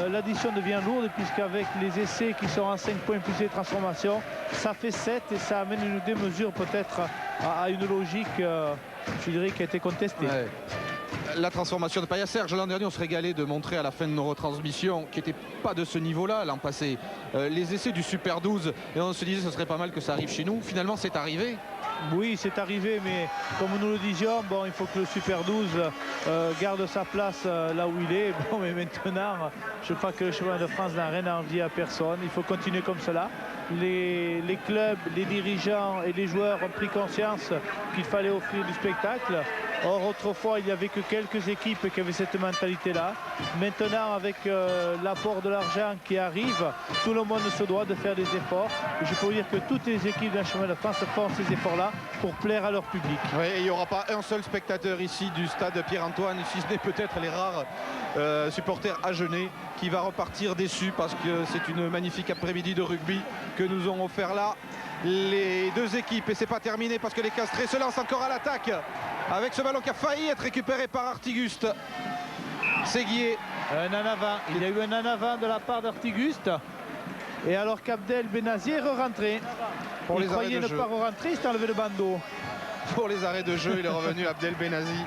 S4: l'addition devient lourde, puisqu'avec les essais qui sont en 5 points plus les transformations, ça fait 7 et ça amène une démesure peut-être à une logique, je dirais, qui a été contestée.
S3: Ouais. La transformation de Paya. Serge, l'an dernier on se régalait de montrer à la fin de nos retransmissions qui n'était pas de ce niveau-là l'an passé, les essais du Super 12, et on se disait ce serait pas mal que ça arrive chez nous. Finalement c'est arrivé.
S4: Oui, c'est arrivé, mais comme nous le disions, bon, il faut que le Super 12 garde sa place là où il est. Bon, mais maintenant, je crois que le championnat de France n'a rien à envier à personne. Il faut continuer comme cela. Les clubs, les dirigeants et les joueurs ont pris conscience qu'il fallait offrir du spectacle. Or, autrefois, il n'y avait que quelques équipes qui avaient cette mentalité-là. Maintenant, avec l'apport de l'argent qui arrive, tout le monde se doit de faire des efforts. Et je peux vous dire que toutes les équipes d'un championnat de France font ces efforts-là pour plaire à leur public.
S3: Oui, il n'y aura pas un seul spectateur ici du stade Pierre-Antoine, si ce n'est peut-être les rares supporters agenais, qui va repartir déçu parce que c'est une magnifique après-midi de rugby que nous ont offert là les deux équipes. Et c'est pas terminé parce que les Castrés se lancent encore à l'attaque avec ce ballon qui a failli être récupéré par Artiguste. Séguier.
S4: Un en avant. Il y a eu un en avant de la part d'Artiguste. Et alors qu'Abdel Benazi est re-rentré. Il croyait ne pas re-rentrer, il s'est enlevé le bandeau.
S3: Pour les arrêts de jeu, il est revenu Abdel Benazi.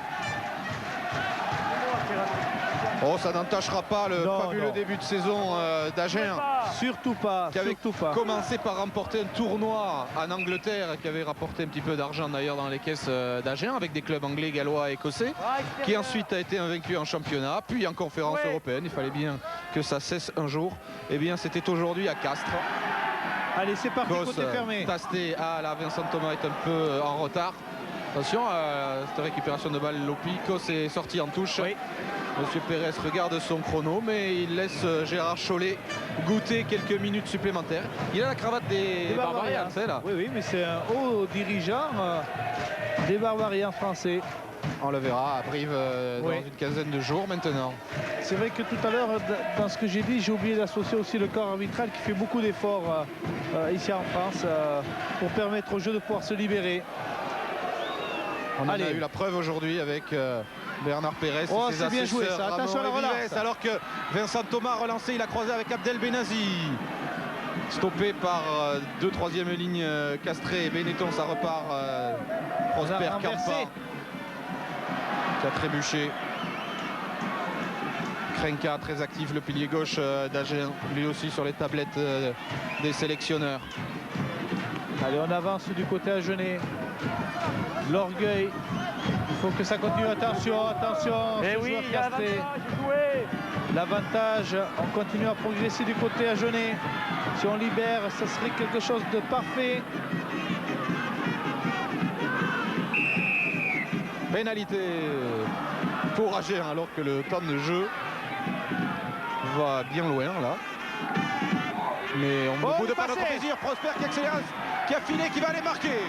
S3: Oh, ça n'entachera pas le fabuleux début de saison d'Agen.
S4: Surtout pas.
S3: Qui avait commencé par remporter un tournoi en Angleterre, qui avait rapporté un petit peu d'argent d'ailleurs dans les caisses d'Agen, avec des clubs anglais, gallois, écossais, qui ensuite a été invaincu en championnat, puis en conférence européenne. Il fallait bien que ça cesse un jour. Eh bien, c'était aujourd'hui à Castres.
S4: Allez, c'est parti, côté fermé.
S3: Tasté, là, Vincent Thomas est un peu en retard. Attention à cette récupération de balle. Lopico s'est sorti en touche. Oui. Monsieur Pérez regarde son chrono, mais il laisse Gérard Chollet goûter quelques minutes supplémentaires. Il a la cravate des Barbarians, c'est là.
S4: Oui, mais c'est un haut dirigeant des Barbarians français.
S3: On le verra à Brive dans une quinzaine de jours maintenant.
S4: C'est vrai que tout à l'heure, dans ce que j'ai dit, j'ai oublié d'associer aussi le corps arbitral qui fait beaucoup d'efforts ici en France pour permettre au jeu de pouvoir se libérer.
S3: On a eu la preuve aujourd'hui avec Bernard Pérez et ses
S4: bien joué, ça. Attention à la relance.
S3: Alors que Vincent Thomas a relancé, il a croisé avec Abdel Benazi. Stoppé par deux troisième lignes Castré et Benetton, ça repart. Prosper Campa qui a trébuché. Krenka très actif, le pilier gauche d'Agen, lui aussi sur les tablettes des sélectionneurs.
S4: Allez, on avance du côté agenais. L'orgueil, il faut que ça continue. Attention.
S6: Et oui, il y a
S4: l'avantage, on continue à progresser du côté agenais. Si on libère, ça serait quelque chose de parfait.
S3: Pénalité pour Agen alors que le temps de jeu va bien loin là. Mais on ne boude pas notre plaisir. Prosper qui accélère, qui a filé, qui va aller marquer.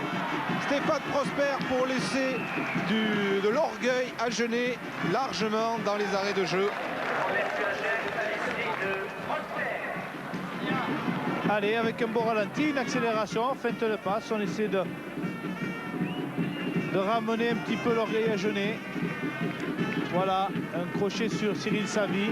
S3: Stéphane Prosper pour laisser de l'orgueil agenais largement dans les arrêts de jeu.
S4: Allez, avec un beau ralenti, une accélération, feinte de passe, on essaie de ramener un petit peu l'orgueil agenais. Voilà, un crochet sur Cyril Savy.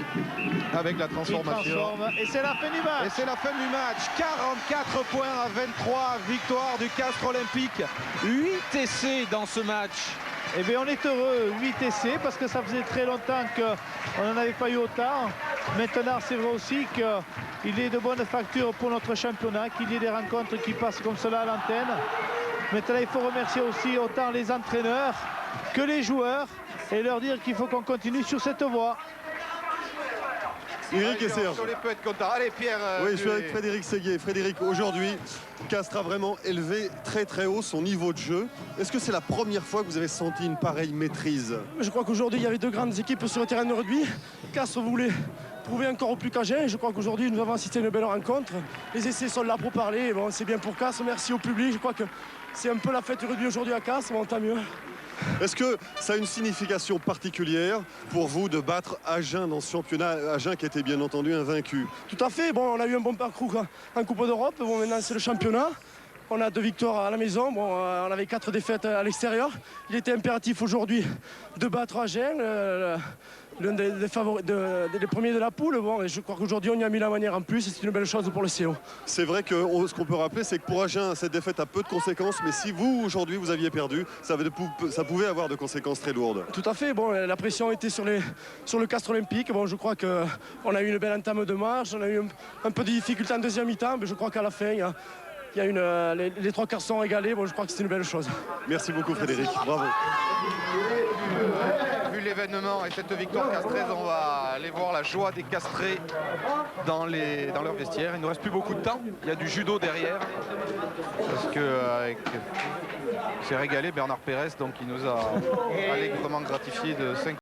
S3: Avec la transformation.
S4: Et c'est la fin du match.
S3: Et c'est la fin du match. 44 points à 23. Victoire du Castres Olympique. 8 essais dans ce match.
S4: Eh bien, on est heureux. 8 essais parce que ça faisait très longtemps qu'on n'en avait pas eu autant. Maintenant, c'est vrai aussi qu'il est de bonne facture pour notre championnat, qu'il y ait des rencontres qui passent comme cela à l'antenne. Maintenant, il faut remercier aussi autant les entraîneurs que les joueurs et leur dire qu'il faut qu'on continue sur cette voie.
S2: Eric et Serge.
S3: Peut être content. Allez, Pierre.
S2: Oui, je suis avec Frédéric Séguier. Frédéric, aujourd'hui, Castres a vraiment élevé très haut son niveau de jeu. Est-ce que c'est la première fois que vous avez senti une pareille maîtrise?
S11: Je crois qu'aujourd'hui, il y avait deux grandes équipes sur le terrain de rugby. Castres voulait prouver encore plus qu'Agen. Je crois qu'aujourd'hui, nous avons assisté à une belle rencontre. Les essais sont là pour parler. Bon, c'est bien pour Castres. Merci au public. Je crois que c'est un peu la fête du rugby aujourd'hui à Castres. Bon, tant mieux.
S2: Est-ce que ça a une signification particulière pour vous de battre Agen dans ce championnat? Agen qui était bien entendu invaincu.
S11: Tout à fait. Bon, on a eu un bon parcours en Coupe d'Europe. Bon, maintenant, c'est le championnat. On a 2 victoires à la maison. Bon, on avait 4 défaites à l'extérieur. Il était impératif aujourd'hui de battre Agen, l'un des premiers de la poule. Bon, et je crois qu'aujourd'hui, on y a mis la manière en plus. Et c'est une belle chose pour le CO.
S2: C'est vrai que ce qu'on peut rappeler, c'est que pour Agen, cette défaite a peu de conséquences. Mais si vous, aujourd'hui, vous aviez perdu, ça pouvait avoir de conséquences très lourdes.
S11: Tout à fait. Bon, la pression était sur le Castres Olympique. Bon, je crois qu'on a eu une belle entame de marche. On a eu un peu de difficulté en deuxième mi-temps. Mais je crois qu'à la fin, il y a les 3 quarts sont régalés. Bon, je crois que c'est une belle chose.
S2: Merci beaucoup, Frédéric. Bravo.
S3: Vu l'événement et cette victoire castraise, on va aller voir la joie des Castrés dans leur vestiaire. Il ne nous reste plus beaucoup de temps. Il y a du judo derrière. Parce que c'est régalé Bernard Pérez, donc il nous a allègrement gratifié de 5